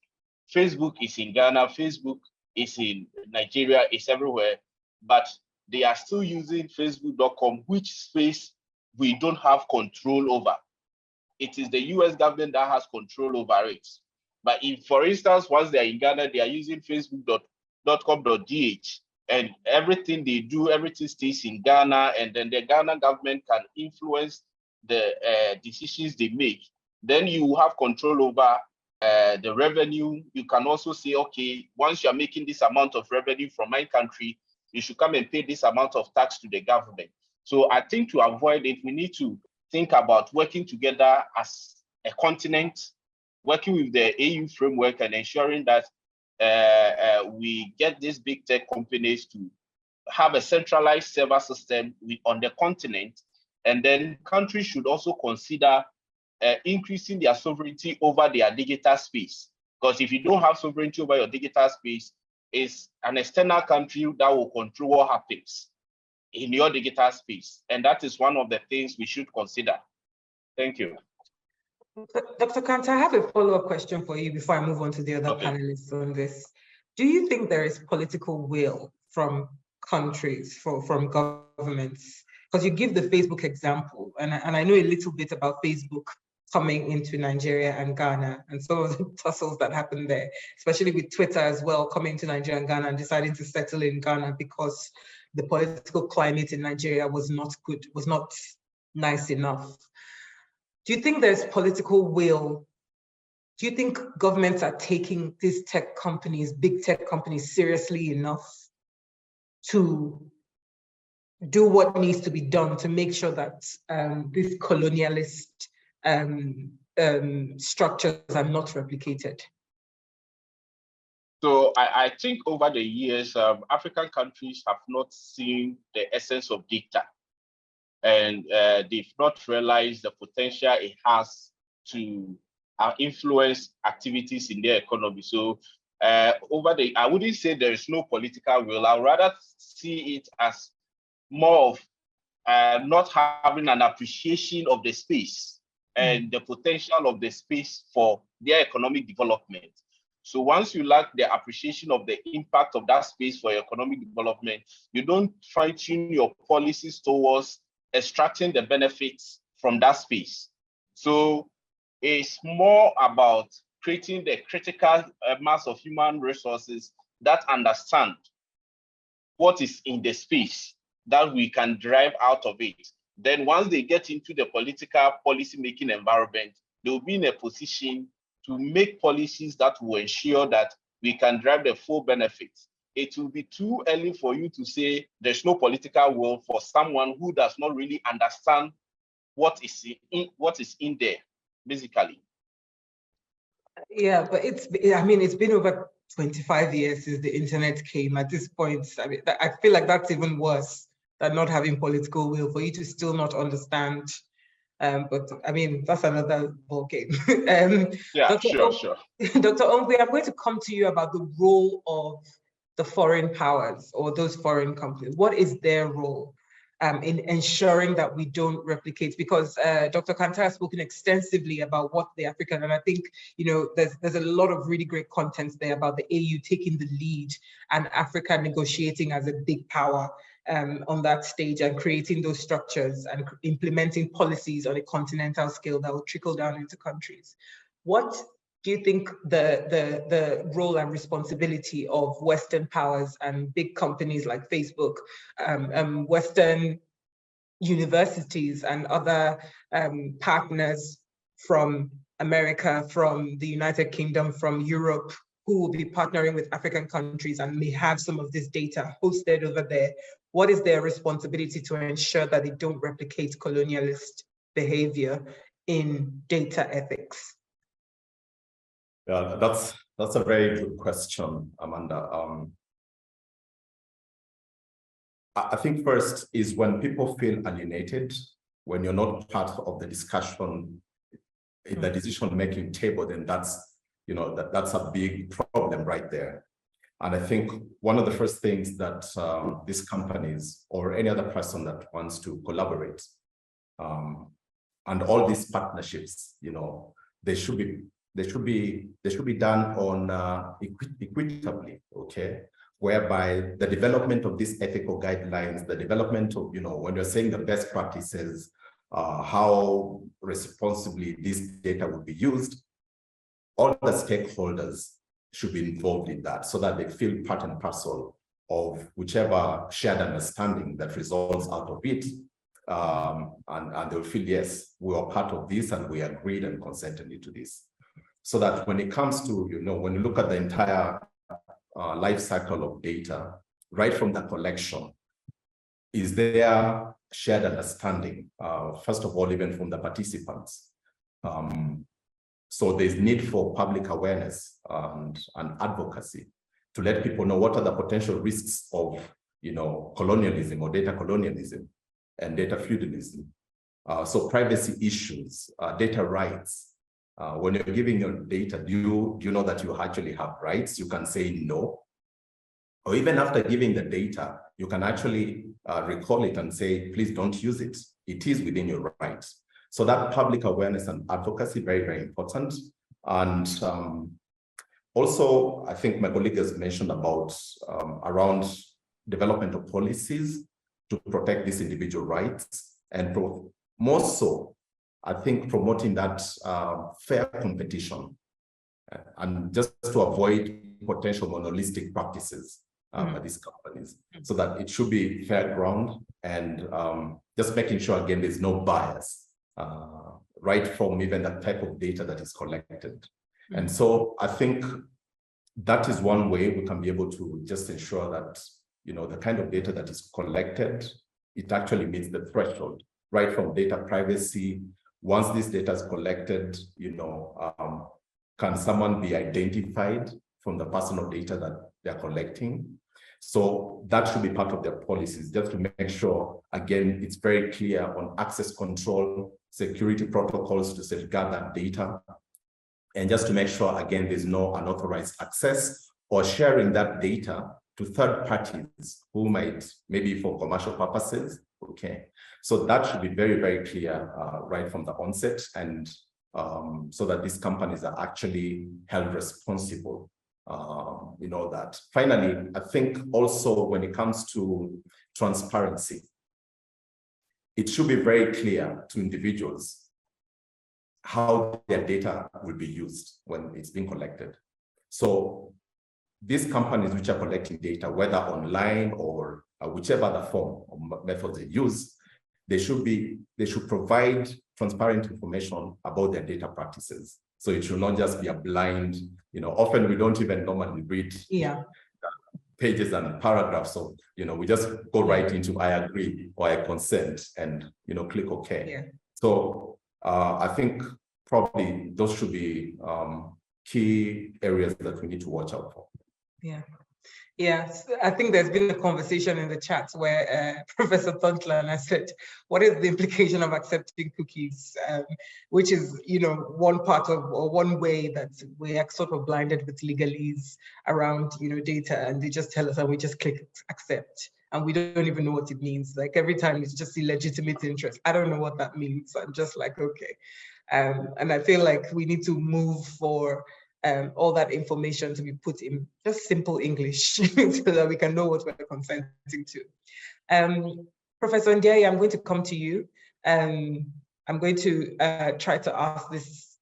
Facebook is in Ghana, Facebook is in Nigeria, it's everywhere, but they are still using Facebook.com, which space we don't have control over. It is the US government that has control over it. But if, for instance, once they're in Ghana, they are using facebook.com.gh, and everything they do, everything stays in Ghana, and then the Ghana government can influence the decisions they make, then you have control over the revenue. You can also say, okay, once you're making this amount of revenue from my country, you should come and pay this amount of tax to the government. So I think to avoid it, we need to think about working together as a continent, working with the AU framework and ensuring that we get these big tech companies to have a centralized server system on the continent. And then countries should also consider increasing their sovereignty over their digital space. Because if you don't have sovereignty over your digital space, it's an external country that will control what happens. in your digital space. And that is one of the things we should consider. Thank you. Dr. Kanta, I have a follow-up question for you before I move on to the other panelists on this. Do you think there is political will from countries, from governments? Because you give the Facebook example, and I know a little bit about Facebook coming into Nigeria and Ghana and some of the tussles that happened there, especially with Twitter as well, coming to Nigeria and Ghana and deciding to settle in Ghana because the political climate in Nigeria was not good, was not nice enough. Do you think there's political will? Do you think governments are taking these tech companies, big tech companies, seriously enough to do what needs to be done to make sure that these colonialist structures are not replicated? So I think over the years, African countries have not seen the essence of data, and they've not realized the potential it has to influence activities in their economy. So I wouldn't say there is no political will. I would rather see it as more of not having an appreciation of the space and the potential of the space for their economic development. So once you lack the appreciation of the impact of that space for economic development, you don't fine-tune your policies towards extracting the benefits from that space. So it's more about creating the critical mass of human resources that understand what is in the space that we can drive out of it. Then once they get into the political policy-making environment, they'll be in a position to make policies that will ensure that we can drive the full benefits. It will be too early for you to say there's no political will for someone who does not really understand what is in there, basically. Yeah, but it's been over 25 years since the internet came. At this point, I feel like that's even worse than not having political will, for you to still not understand. But that's another ballgame. Yeah, Dr. sure. Dr. Ongwe, I'm going to come to you about the role of the foreign powers or those foreign companies. What is their role in ensuring that we don't replicate? Because Dr. Kanta has spoken extensively about what the African, and I think there's a lot of really great content there about the AU taking the lead and Africa negotiating as a big power on that stage and creating those structures and implementing policies on a continental scale that will trickle down into countries. What do you think the role and responsibility of Western powers and big companies like Facebook, Western universities and other partners from America, from the United Kingdom, from Europe, who will be partnering with African countries and may have some of this data hosted over there? What is their responsibility to ensure that they don't replicate colonialist behavior in data ethics? Yeah, that's a very good question, Amanda. I think first is when people feel alienated, when you're not part of the discussion in the decision-making table, then that's a big problem right there. And I think one of the first things that these companies or any other person that wants to collaborate and all these partnerships, they should be done on equitably, okay? Whereby the development of these ethical guidelines, the development of, when you're saying the best practices, how responsibly this data will be used, all the stakeholders should be involved in that so that they feel part and parcel of whichever shared understanding that results out of it. And they'll feel, yes, we are part of this and we agreed and consented into this. So that when it comes to, when you look at the entire life cycle of data, right from the collection, is there shared understanding, first of all, even from the participants? So there's need for public awareness and advocacy to let people know what are the potential risks of, colonialism or data colonialism and data feudalism. So privacy issues, data rights. When you're giving your data, do you know that you actually have rights? You can say no. or even after giving the data, you can actually recall it and say, please don't use it. It is within your rights. So that public awareness and advocacy, very, very important. And also, I think my colleague has mentioned about around development of policies to protect these individual rights, and more so, I think promoting that fair competition and just to avoid potential monopolistic practices by these companies, so that it should be fair ground, and just making sure, again, there's no bias right from even the type of data that is collected. And so I think that is one way we can be able to just ensure that, you know, the kind of data that is collected, it actually meets the threshold, right from data privacy. Once this data is collected, you know, can someone be identified from the personal data that they're collecting? So that should be part of their policies, just to make sure, again, it's very clear on access control, security protocols to safeguard that data, and just to make sure, again, there's no unauthorized access or sharing that data to third parties who might, maybe for commercial purposes, okay. So that should be very, very clear right from the onset, and so that these companies are actually held responsible. You know that. Finally, I think also when it comes to transparency, it should be very clear to individuals how their data will be used when it's being collected. So these companies which are collecting data, whether online or whichever other form or method they use, they should provide transparent information about their data practices. So it should not just be a blind, you know, often we don't even normally read pages and paragraphs. So, you know, we just go right into I agree or I consent and, you know, click OK. So I think probably those should be key areas that we need to watch out for. Yes, I think there's been a conversation in the chat where Professor Tontlan has said, what is the implication of accepting cookies? Which is, you know, one part of, or one way that we are sort of blinded with legalese around, you know, data, and they just tell us and we just click accept. And we don't even know what it means. Like every time it's just illegitimate interest. I don't know what that means. I'm just like, okay. And I feel like we need to move for all that information to be put in just simple English so that we can know what we're consenting to. Professor Ndiaye, I'm going to come to you. I'm going to try to ask this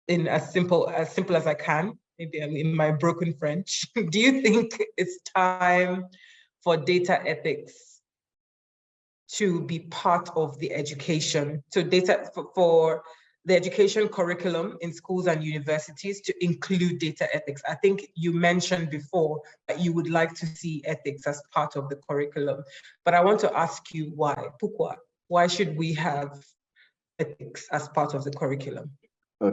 in as simple as I can, maybe in my broken French. Do you think it's time for data ethics to be part of the education? So data for the education curriculum in schools and universities to include data ethics. I think you mentioned before that you would like to see ethics as part of the curriculum, but I want to ask you why. Pourquoi? Why should we have ethics as part of the curriculum?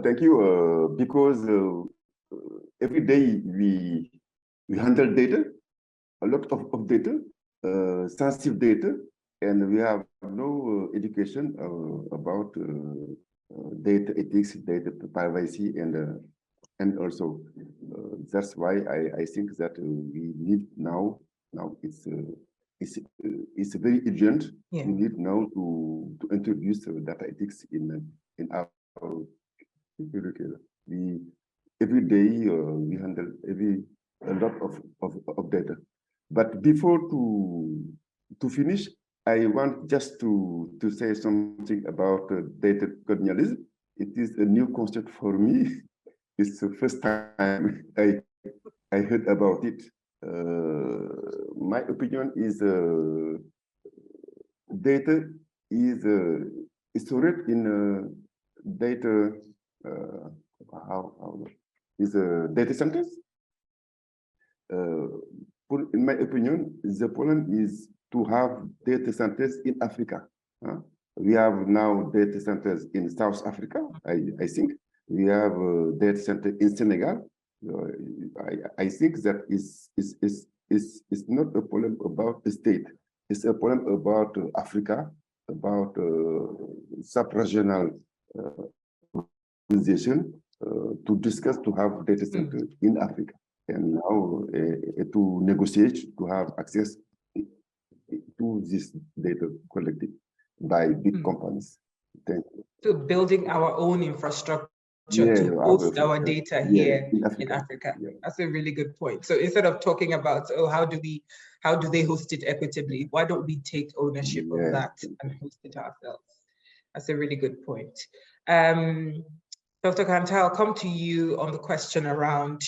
Thank you. Because every day we handle data, a lot of data, sensitive data, and we have no education about data ethics, data privacy, and also that's why I think that we need now it's very urgent. We need now to introduce data ethics in our curriculum. Every day we handle a lot of data, but before to finish, I want just to say something about data colonialism. It is a new concept for me. It's the first time I heard about it. My opinion is data is stored in data. How is data centers? In my opinion, the problem is to have data centers in Africa. We have now data centers in South Africa, I think. We have a data center in Senegal. I think that is not a problem about the state. It's a problem about Africa, about sub-regional organization to discuss to have data centers in Africa. and now to negotiate, to have access to this data collected by big companies. Thank you. So building our own infrastructure to host our data here in Africa. Yeah. That's a really good point. So instead of talking about, oh, how do they host it equitably? Why don't we take ownership of that and host it ourselves? That's a really good point. Dr. Kanta, I'll come to you on the question around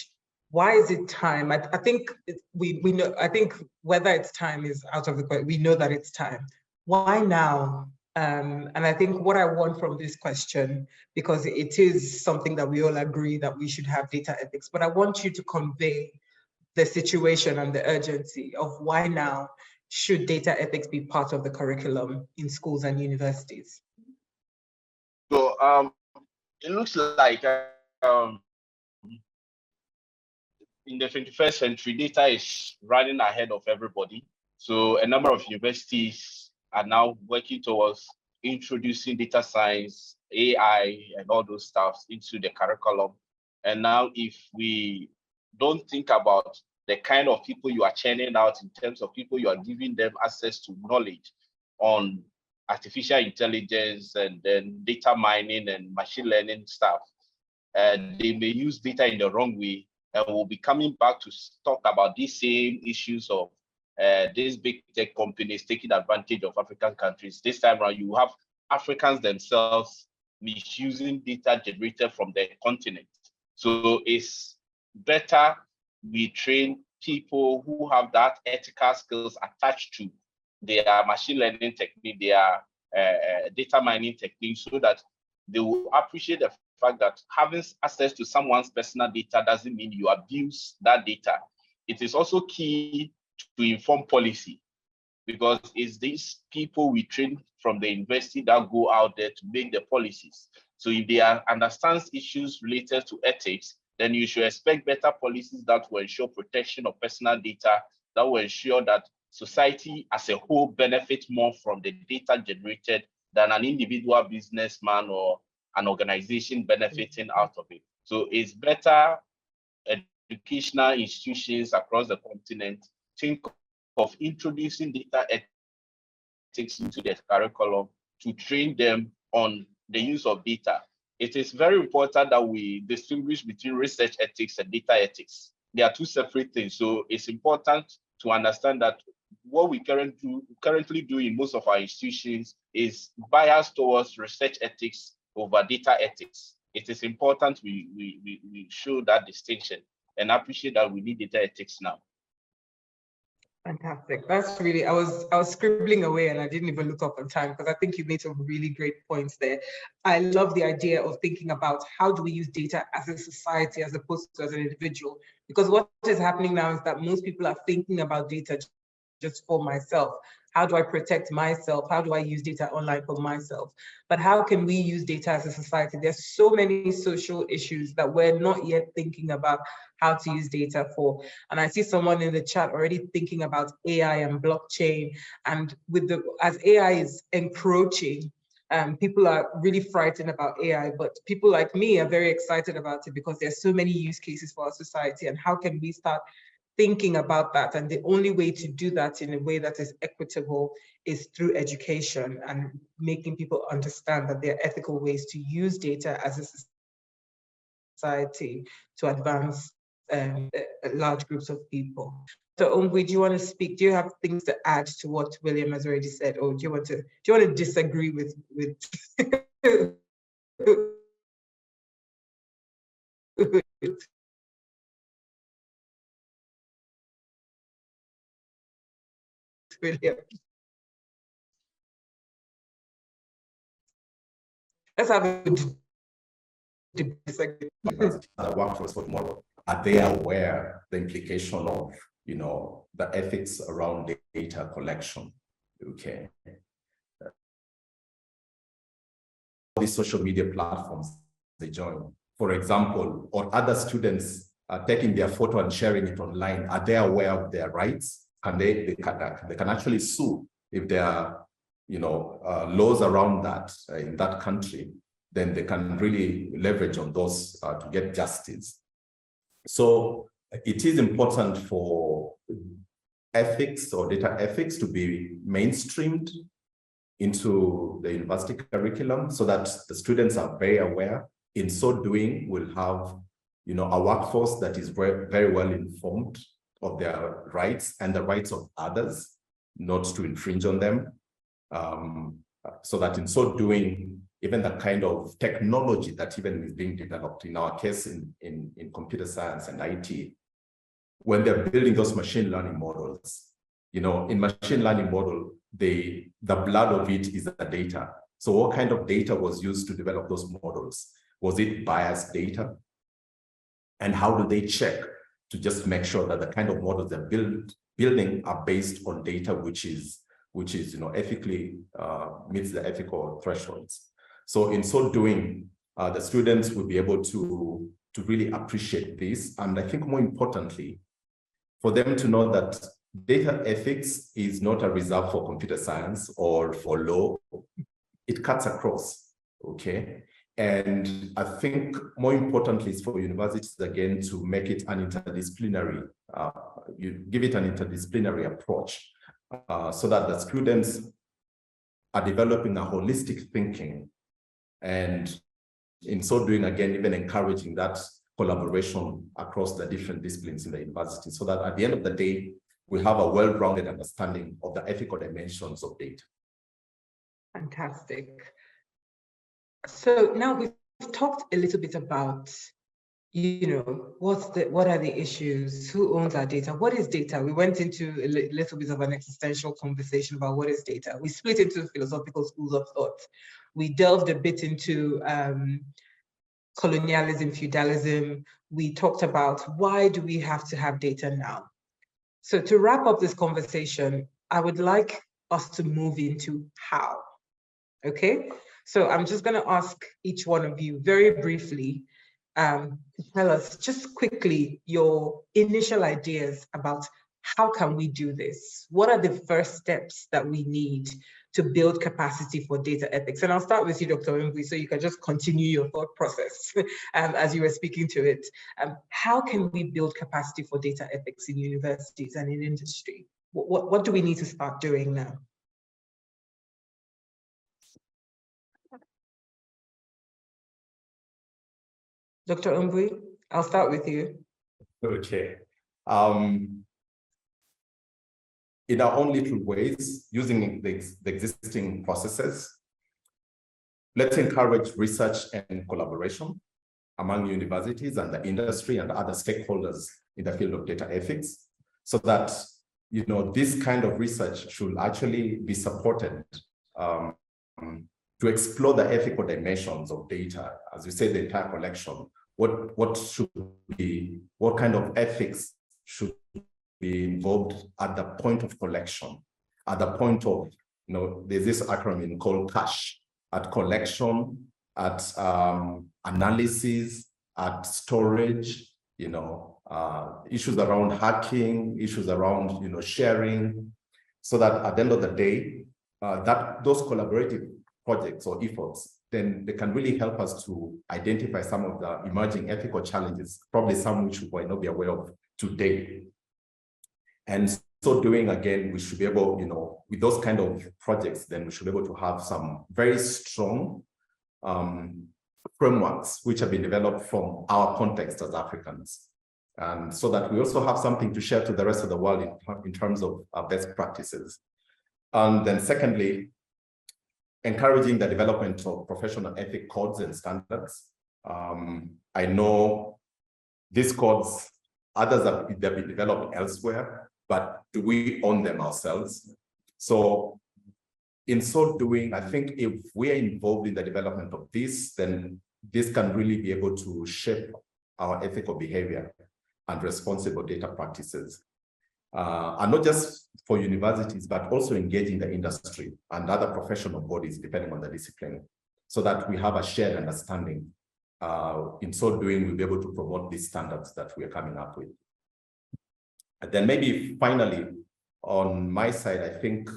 why is it time? I think we know, I think whether it's time is out of the question. We know that it's time. Why now? And I think what I want from this question, because it is something that we all agree that we should have data ethics, but I want you to convey the situation and the urgency of why now should data ethics be part of the curriculum in schools and universities? So it looks like in the 21st century, data is running ahead of everybody. So a number of universities are now working towards introducing data science, AI, and all those stuff into the curriculum. And now if we don't think about the kind of people you are churning out in terms of people you are giving them access to knowledge on artificial intelligence and then data mining and machine learning stuff, and they may use data in the wrong way, and we'll be coming back to talk about these same issues of these big tech companies taking advantage of African countries. This time around, you have Africans themselves misusing data generated from their continent. So it's better we train people who have that ethical skills attached to their machine learning technique, their data mining technique, so that they will appreciate the fact that having access to someone's personal data doesn't mean you abuse that data. It is also key to inform policy, because it's these people we train from the university that go out there to make the policies. So if they understand issues related to ethics, then you should expect better policies that will ensure protection of personal data, that will ensure that society as a whole benefits more from the data generated than an individual businessman or an organization benefiting out of it. So it's better educational institutions across the continent think of introducing data ethics into their curriculum to train them on the use of data. It is very important that we distinguish between research ethics and data ethics. They are two separate things. So it's important to understand that what we currently do in most of our institutions is biased towards research ethics over data ethics. It is important we show that distinction and appreciate that we need data ethics now. Fantastic. That's really, I was scribbling away and I didn't even look up on time, because I think you made some really great points there. I love the idea of thinking about how do we use data as a society as opposed to as an individual, because what is happening now is that most people are thinking about data just for myself. How do I protect myself? How do I use data online for myself? But how can we use data as a society? There's so many social issues that we're not yet thinking about how to use data for. And I see someone in the chat already thinking about AI and blockchain. And as AI is encroaching, people are really frightened about AI, but people like me are very excited about it because there's so many use cases for our society. And how can we start thinking about that? And the only way to do that in a way that is equitable is through education and making people understand that there are ethical ways to use data as a society to advance large groups of people. So Ongwe, do you want to speak? Do you have things to add to what William has already said, or do you want to disagree with William? Let's have a disagree. Workforce for tomorrow. Are they aware the implication of, the ethics around data collection? Okay. These social media platforms they join, for example, or other students are taking their photo and sharing it online. Are they aware of their rights? Can they can actually sue if there are, laws around that in that country? Then they can really leverage on those to get justice. So it is important for ethics or data ethics to be mainstreamed into the university curriculum so that the students are very aware. In so doing, we'll have, a workforce that is very, very well informed of their rights and the rights of others, not to infringe on them. So that in so doing, even the kind of technology that even is being developed, in our case in computer science and IT, when they're building those machine learning models, in machine learning model, the blood of it is the data. So what kind of data was used to develop those models? Was it biased data? And how do they check to just make sure that the kind of models they're building are based on data which is ethically meets the ethical thresholds? So in so doing, the students will be able to really appreciate this. And I think more importantly, for them to know that data ethics is not a reserve for computer science or for law. It cuts across, okay? And I think more importantly is for universities, again, to make it an interdisciplinary, you give it an interdisciplinary approach so that the students are developing a holistic thinking. And in so doing, again, even encouraging that collaboration across the different disciplines in the university, so that at the end of the day, we have a well-rounded understanding of the ethical dimensions of data. Fantastic. So now we've talked a little bit about, what are the issues, who owns our data, what is data? We went into a little bit of an existential conversation about what is data. We split into philosophical schools of thought. We delved a bit into colonialism, feudalism. We talked about why do we have to have data now? So to wrap up this conversation, I would like us to move into how, okay? So I'm just gonna ask each one of you very briefly to tell us just quickly your initial ideas about how can we do this? What are the first steps that we need to build capacity for data ethics? And I'll start with you, Dr. Mbui, so you can just continue your thought process as you were speaking to it. How can we build capacity for data ethics in universities and in industry? What do we need to start doing now? Dr. Mbui, I'll start with you. Okay. In our own little ways, using the existing processes, let's encourage research and collaboration among universities and the industry and other stakeholders in the field of data ethics, so that this kind of research should actually be supported to explore the ethical dimensions of data, as you say, the entire collection. What kind of ethics should be involved at the point of collection, at the point of, there's this acronym called CASH, at collection, at analysis, at storage, issues around hacking, issues around, sharing, so that at the end of the day, that those collaborative projects or efforts, then they can really help us to identify some of the emerging ethical challenges, probably some which we might not be aware of today. And so doing, again, we should be able, with those kind of projects, then we should be able to have some very strong frameworks which have been developed from our context as Africans. And so that we also have something to share to the rest of the world in terms of our best practices. And then secondly, encouraging the development of professional ethic codes and standards. I know these codes, others they've been developed elsewhere, but do we own them ourselves? So in so doing, I think if we're involved in the development of this, then this can really be able to shape our ethical behavior and responsible data practices. And not just for universities, but also engaging the industry and other professional bodies, depending on the discipline, so that we have a shared understanding. In so doing, we'll be able to promote these standards that we are coming up with. And then maybe finally, on my side, I think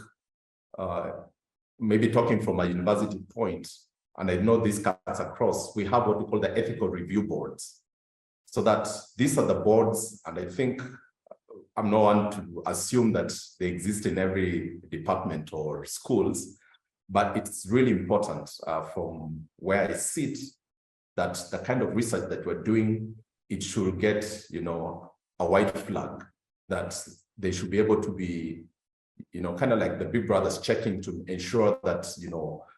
maybe talking from a university point, and I know this cuts across, we have what we call the ethical review boards. so that these are the boards, and I think I'm not one to assume that they exist in every department or schools, but it's really important from where I sit that the kind of research that we're doing, it should get, a white flag, that they should be able to be, kind of like the big brothers checking to ensure that,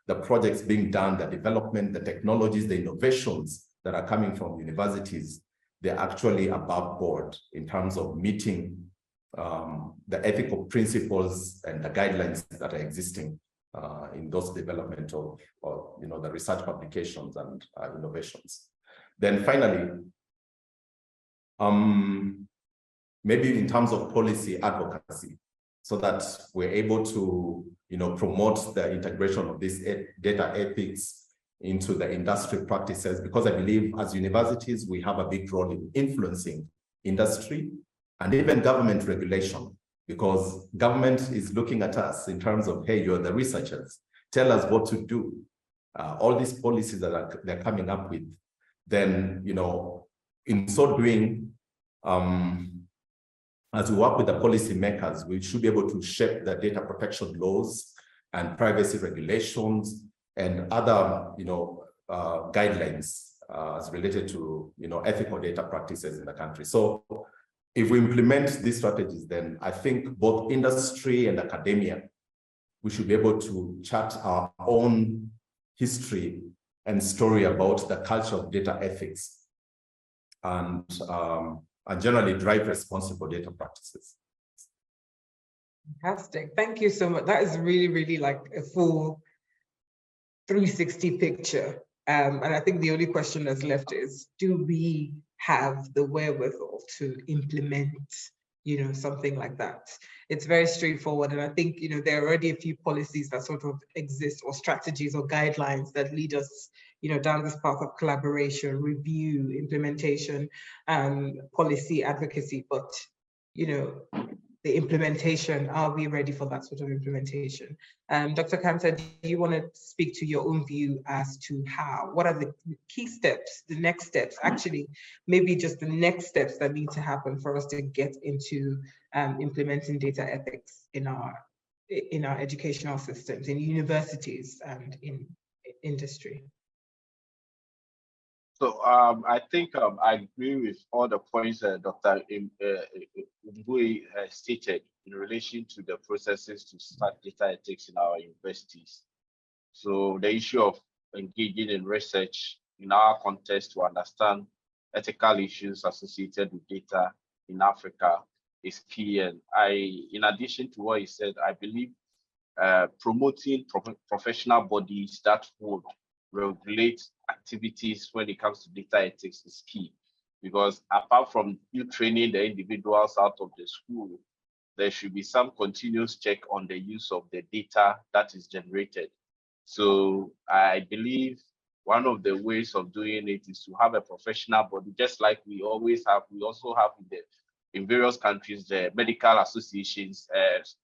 the projects being done, the development, the technologies, the innovations that are coming from universities, they're actually above board in terms of meeting the ethical principles and the guidelines that are existing in those development of the research publications and innovations. Then finally, maybe in terms of policy advocacy, so that we're able to promote the integration of this data ethics into the industry practices, because I believe as universities, we have a big role in influencing industry and even government regulation, because government is looking at us in terms of, hey, you're the researchers, tell us what to do. All these policies that they're coming up with, then, in so doing, as we work with the policy makers, we should be able to shape the data protection laws and privacy regulations and other, guidelines as related to, ethical data practices in the country. So if we implement these strategies, then I think both industry and academia, we should be able to chart our own history and story about the culture of data ethics and generally drive responsible data practices. Fantastic. Thank you so much. That is really, really like a full 360 picture. And I think the only question that's left is, do we have the wherewithal to implement, something like that? It's very straightforward. And I think, there are already a few policies that sort of exist, or strategies or guidelines that lead us, down this path of collaboration, review, implementation, policy advocacy. But, the implementation, are we ready for that sort of implementation? Dr. Kamsa, do you want to speak to your own view as to how? What are the key steps, the next steps, actually, maybe just the next steps that need to happen for us to get into implementing data ethics in our educational systems, in universities and in industry? So I think I agree with all the points Dr. Mbui stated in relation to the processes to start data ethics in our universities. So the issue of engaging in research in our context to understand ethical issues associated with data in Africa is key. And in addition to what he said, I believe promoting professional bodies that would regulate activities when it comes to data ethics is key, because apart from you training the individuals out of the school, there should be some continuous check on the use of the data that is generated. So I believe one of the ways of doing it is to have a professional body, just like we always have. We also have in various countries the medical associations,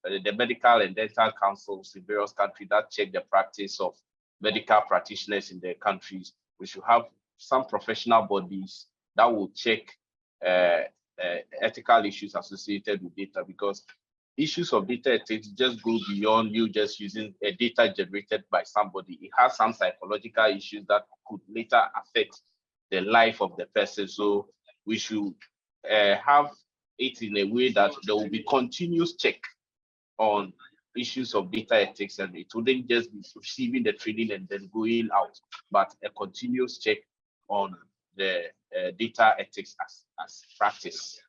the medical and dental councils in various countries that check the practice of medical practitioners in their countries. We should have some professional bodies that will check ethical issues associated with data, because issues of data ethics just go beyond you just using a data generated by somebody. It has some psychological issues that could later affect the life of the person. So we should have it in a way that there will be continuous check on issues of data ethics, and it wouldn't just be receiving the training and then going out, but a continuous check on the data ethics as practice.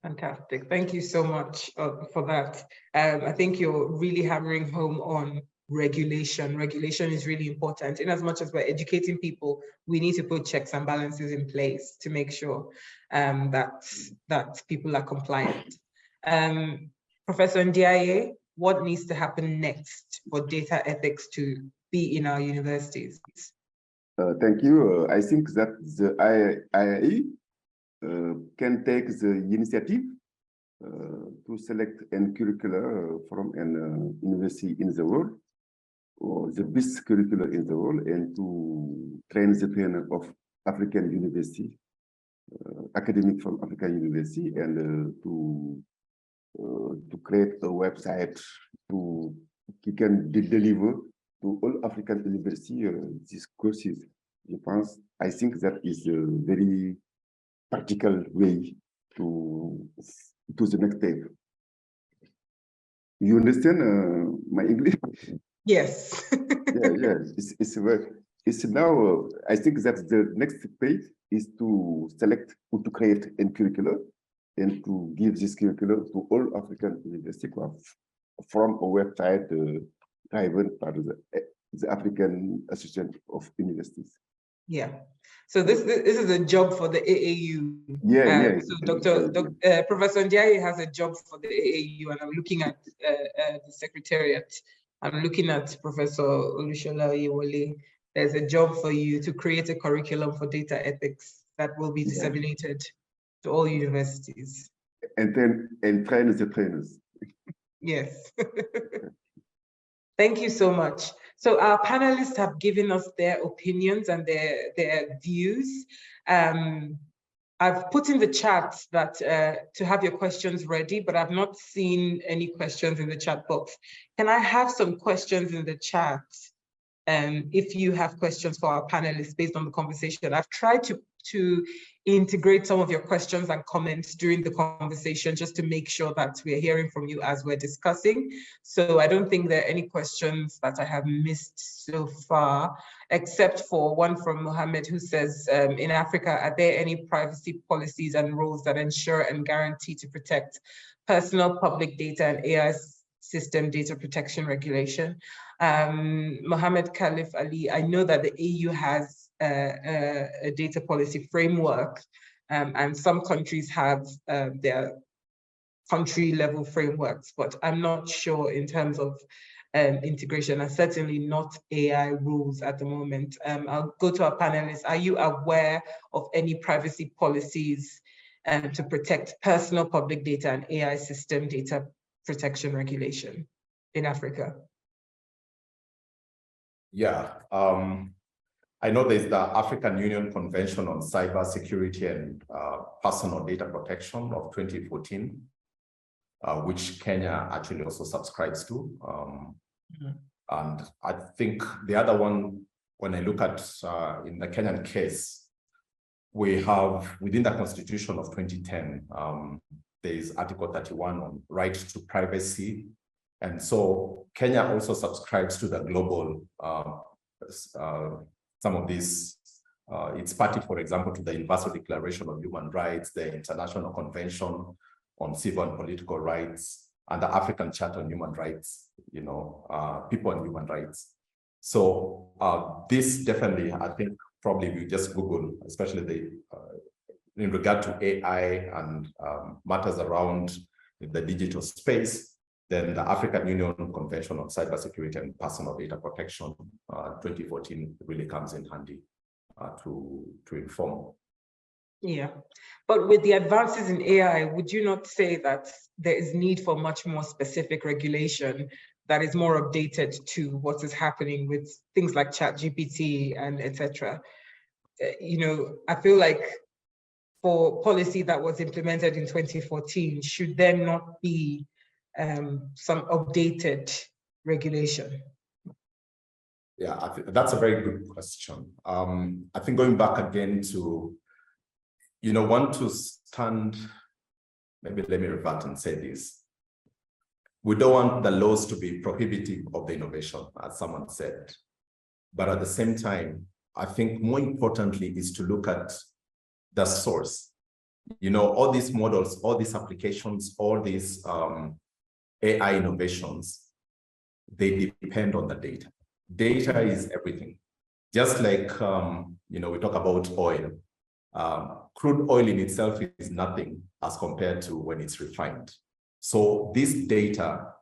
Fantastic. Thank you so much for that. I think you're really hammering home on regulation. Regulation is really important. In as much as we're educating people, we need to put checks and balances in place to make sure that people are compliant. Professor Ndiaye, what needs to happen next for data ethics to be in our universities? Thank you. I think that the IAE can take the initiative to select a curricula from an university in the world, or the best curricula in the world, and to train the trainer of African university academic from African University and to create a website to can deliver to all African university these courses. I think that is a very practical way to the next step. You understand my English? Yes. Yeah. It's now. I think that the next page is to select or to create a curriculum and to give this curriculum to all African universities from a website driven by the African Association of Universities. Yeah. So this is a job for the AAU. Yeah. So Professor Ndiaye has a job for the AAU, and I'm looking at the Secretariat. I'm looking at Professor Olusola Oyewole. There's a job for you to create a curriculum for data ethics that will be disseminated to all universities. And train the trainers. Yes. Thank you so much. So our panelists have given us their opinions and their views. I've put in the chat that to have your questions ready, but I've not seen any questions in the chat box. Can I have some questions in the chat? If you have questions for our panelists based on the conversation. I've tried to integrate some of your questions and comments during the conversation just to make sure that we're hearing from you as we're discussing. So I don't think there are any questions that I have missed so far, except for one from Mohammed who says, in Africa, are there any privacy policies and rules that ensure and guarantee to protect personal public data and AI system data protection regulation? Mohammed Khalif Ali, I know that the EU has a data policy framework, and some countries have their country level frameworks, but I'm not sure in terms of integration, and certainly not AI rules at the moment. I'll go to our panelists. Are you aware of any privacy policies to protect personal public data and AI system data protection regulation in Africa? Yeah, I know there's the African Union Convention on Cyber Security and Personal Data Protection of 2014, which Kenya actually also subscribes to. And I think the other one, when I look at in the Kenyan case, we have within the Constitution of 2010, there is Article 31 on right to privacy. And so Kenya also subscribes to the global, some of these, it's party, for example, to the Universal Declaration of Human Rights, the International Convention on Civil and Political Rights, and the African Charter on Human Rights, people and human rights. So this definitely, I think probably if you just Google, especially in regard to AI and matters around the digital space, then the African Union Convention on Cybersecurity and Personal Data Protection, 2014, really comes in handy to inform. Yeah, but with the advances in AI, would you not say that there is need for much more specific regulation that is more updated to what is happening with things like ChatGPT and etc.? I feel like for policy that was implemented in 2014, should there not be some updated regulation? Yeah, I think that's a very good question. I think going back again to, want to stand, maybe let me revert and say this. We don't want the laws to be prohibitive of the innovation, as someone said. But at the same time, I think more importantly is to look at the source. All these models, all these applications, all these AI innovations, they depend on the data. Data is everything. Just like, we talk about oil. Crude oil in itself is nothing as compared to when it's refined. So this data,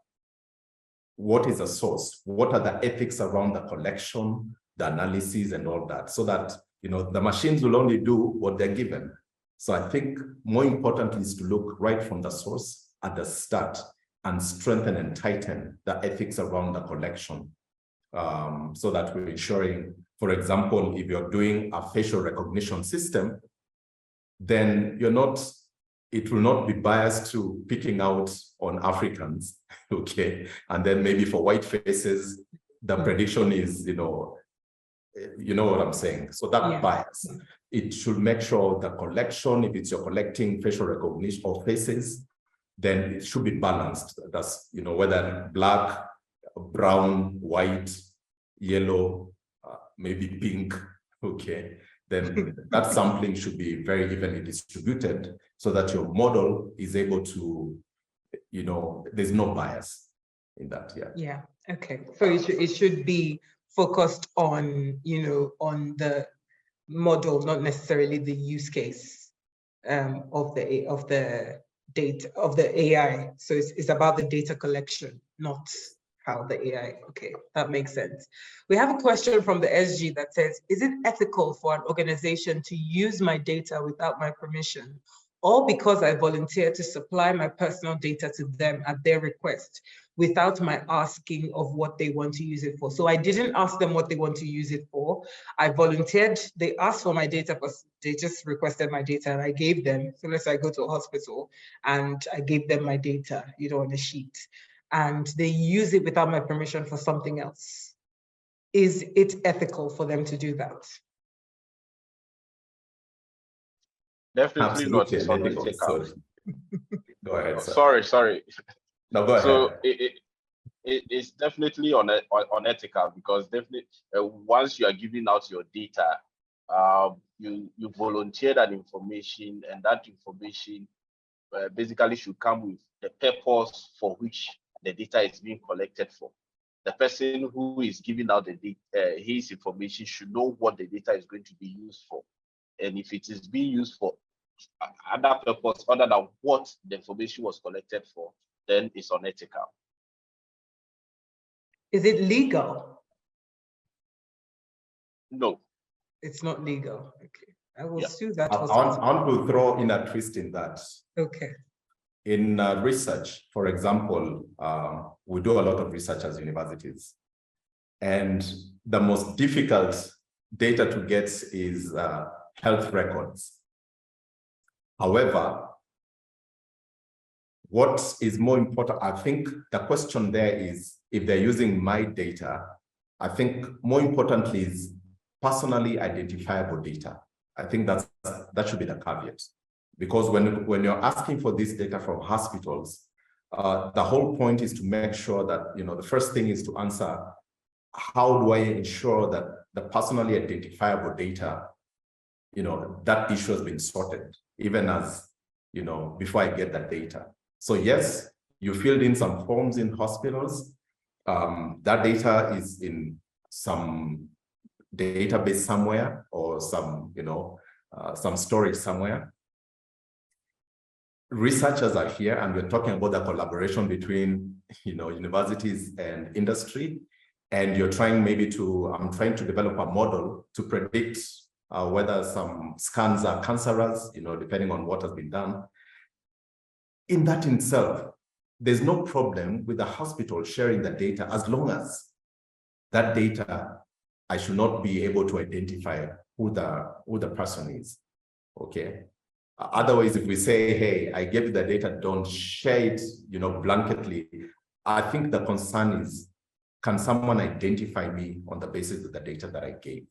what is the source? What are the ethics around the collection, the analysis and all that? So that, the machines will only do what they're given. So I think more important is to look right from the source at the start and strengthen and tighten the ethics around the collection. So that we're ensuring, for example, if you're doing a facial recognition system, then it will not be biased to picking out on Africans, okay? And then maybe for white faces, the prediction is, you know what I'm saying? So that bias, it should make sure the collection, if it's you're collecting facial recognition of faces, then it should be balanced. That's, you know, whether black, brown, white, yellow, maybe pink, okay? Then that sampling should be very evenly distributed so that your model is able to, you know, there's no bias in that, yeah. Okay. So it should be focused on, you know, on the model, not necessarily the use case of the data of the AI. So it's about the data collection, not how the AI. Okay, that makes sense. We have a question from the SG that says, is it ethical for an organization to use my data without my permission, or because I volunteer to supply my personal data to them at their request without my asking of what they want to use it for? So I didn't ask them what they want to use it for. I volunteered, they asked for my data, but they just requested my data and I gave them. So let's say I go to a hospital and I gave them my data, you know, on a sheet, and they use it without my permission for something else. Is it ethical for them to do that? Definitely not. It's unethical. Go ahead. Sorry. No, go ahead. So it's definitely unethical, because definitely once you are giving out your data, you volunteer that information, and that information basically should come with the purpose for which the data is being collected for. The person who is giving out the data, his information, should know what the data is going to be used for. And if it is being used for other purpose other than what the information was collected for, then it's unethical. Is it legal? No. It's not legal. Okay. I will sue that. I want to throw in a twist in that. Okay. In research, for example, we do a lot of research as universities. And the most difficult data to get is health records. However, what is more important, I think the question there is, if they're using my data, I think more importantly is personally identifiable data. I think that should be the caveat. Because when you're asking for this data from hospitals, the whole point is to make sure that, you know, the first thing is to answer, how do I ensure that the personally identifiable data, you know, that issue has been sorted, even as, you know, before I get that data. So yes, you filled in some forms in hospitals. That data is in some database somewhere, or some, you know, some storage somewhere. Researchers are here, and we're talking about the collaboration between, you know, universities and industry. And you're trying I'm trying to develop a model to predict whether some scans are cancerous, you know, depending on what has been done. In that in itself, there's no problem with the hospital sharing the data, as long as that data, I should not be able to identify who the person is, okay? Otherwise, if we say, hey, I gave you the data, don't share it, you know, blanketly, I think the concern is, can someone identify me on the basis of the data that I gave?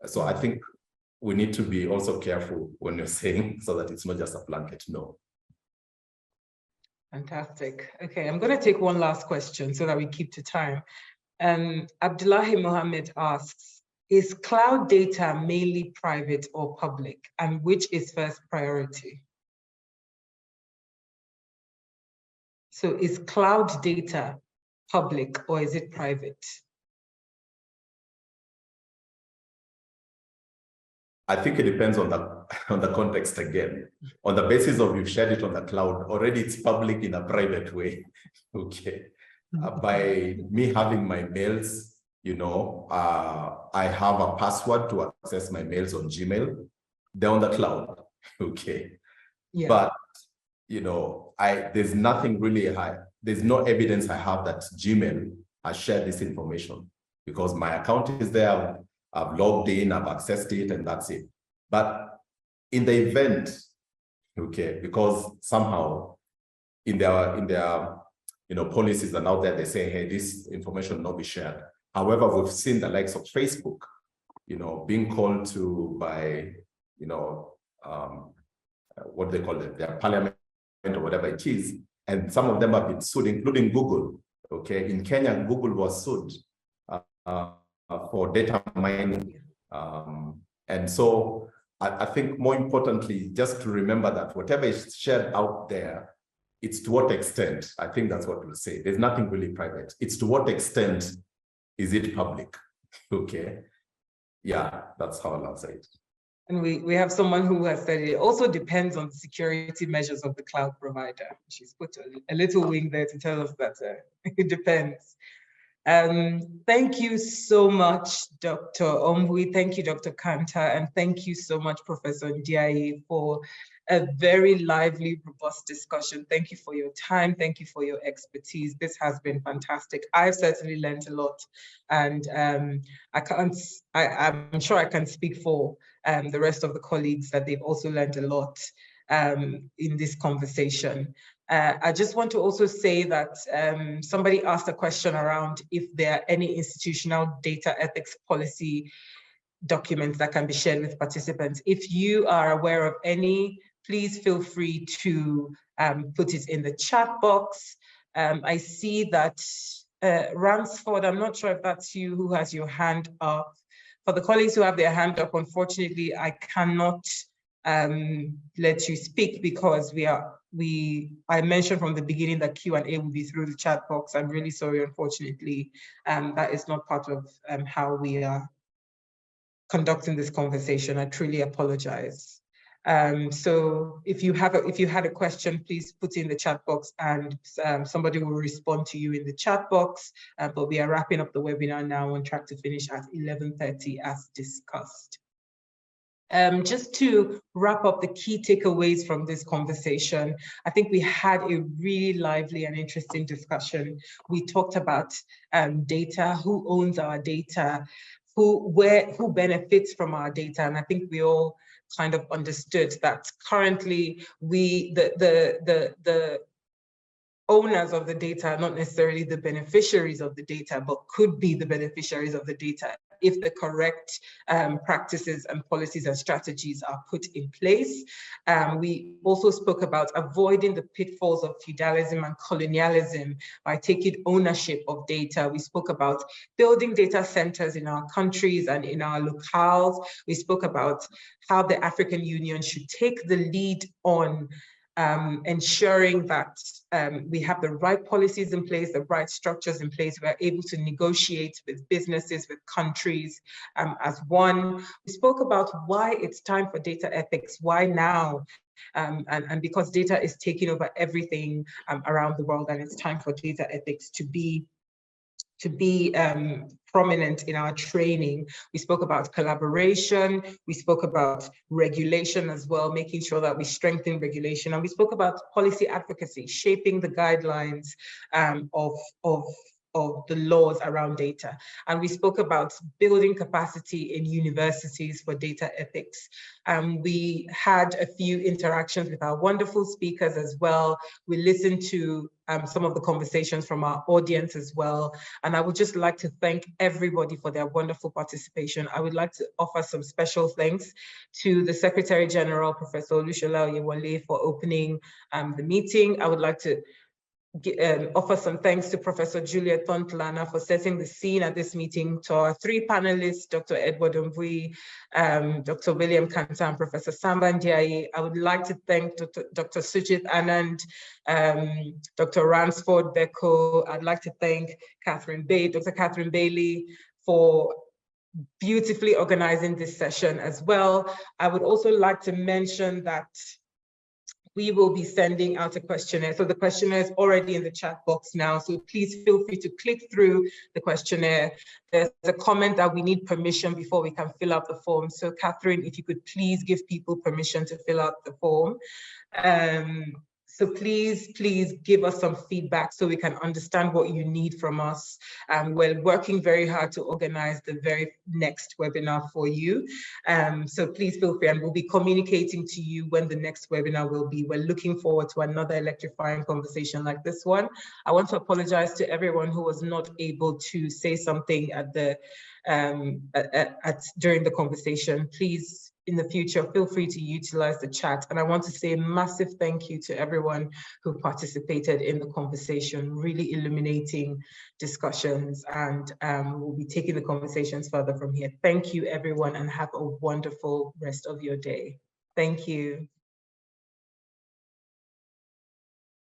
So I think we need to be also careful when you're saying, so that it's not just a blanket no. Fantastic. Okay, I'm going to take one last question so that we keep to time. Abdullahi Mohammed asks, is cloud data mainly private or public, and which is first priority? So is cloud data public or is it private? I think it depends on the context again. On the basis of you've shared it on the cloud, already it's public in a private way, okay? By me having my mails, you know, I have a password to access my mails on Gmail. They're on the cloud, okay? Yeah. But, you know, there's nothing really there's no evidence I have that Gmail has shared this information, because my account is there. I've logged in, I've accessed it, and that's it. But in the event, okay, because somehow in their policies and out there, they say, hey, this information will not be shared. However, we've seen the likes of Facebook, being called to by, what they call it, their parliament or whatever it is. And some of them have been sued, including Google. Okay, in Kenya, Google was sued for data mining. And so I think more importantly, just to remember that whatever is shared out there, it's to what extent, I think that's what we'll say. There's nothing really private. It's to what extent is it public? Okay. Yeah, that's how I'll say it. And we have someone who has said it also depends on the security measures of the cloud provider. She's put a little wing there to tell us that it depends. Thank you so much, Dr. Ombui. Thank you, Dr. Kanta, and thank you so much, Professor Ndiaye, for a very lively, robust discussion. Thank you for your time. Thank you for your expertise. This has been fantastic. I've certainly learned a lot, and I'm sure I can speak for the rest of the colleagues that they've also learned a lot in this conversation. I just want to also say that somebody asked a question around if there are any institutional data ethics policy documents that can be shared with participants. If you are aware of any, please feel free to put it in the chat box. I see that Ransford, I'm not sure if that's you who has your hand up. For the colleagues who have their hand up, unfortunately, I cannot let you speak because I mentioned from the beginning that Q&A will be through the chat box. I'm really sorry, unfortunately, that is not part of how we are conducting this conversation. I truly apologize. So if you had a question, please put in the chat box and somebody will respond to you in the chat box. But we are wrapping up the webinar now on track to finish at 11:30 as discussed. Just to wrap up the key takeaways from this conversation, I think we had a really lively and interesting discussion. We talked about data, who owns our data, who benefits from our data, and I think we all kind of understood that currently the owners of the data are not necessarily the beneficiaries of the data, but could be the beneficiaries of the data if the correct practices and policies and strategies are put in place. We also spoke about avoiding the pitfalls of feudalism and colonialism by taking ownership of data. We spoke about building data centers in our countries and in our locales. We spoke about how the African Union should take the lead on ensuring that we have the right policies in place, the right structures in place. We're able to negotiate with businesses, with countries as one. We spoke about why it's time for data ethics, why now? And because data is taking over everything around the world, and it's time for data ethics to be prominent in our training. We spoke about collaboration, we spoke about regulation as well, making sure that we strengthen regulation, and we spoke about policy advocacy, shaping the guidelines of the laws around data. And we spoke about building capacity in universities for data ethics. We had a few interactions with our wonderful speakers as well. We listened to some of the conversations from our audience as well. And I would just like to thank everybody for their wonderful participation. I would like to offer some special thanks to the Secretary General, Professor Olushola Oyewole, for opening the meeting. I would like to offer some thanks to Professor Juliet Tontlana for setting the scene at this meeting, to our three panelists, Dr. Edward Ombui, Dr. William Kanta, and Professor Samba Ndiaye. I would like to thank Dr. Sujit Anand, Dr. Ransford Beko. I'd like to thank Dr. Catherine Bailey for beautifully organizing this session as well. I would also like to mention that we will be sending out a questionnaire. So the questionnaire is already in the chat box now. So please feel free to click through the questionnaire. There's a comment that we need permission before we can fill out the form. So Catherine, if you could please give people permission to fill out the form. So please give us some feedback so we can understand what you need from us. We're working very hard to organize the very next webinar for you. So please feel free, and we'll be communicating to you when the next webinar will be. We're looking forward to another electrifying conversation like this one. I want to apologize to everyone who was not able to say something at the during the conversation. Please, in the future, feel free to utilize the chat. And I want to say a massive thank you to everyone who participated in the conversation, really illuminating discussions, and we'll be taking the conversations further from here. Thank you, everyone, and have a wonderful rest of your day. Thank you.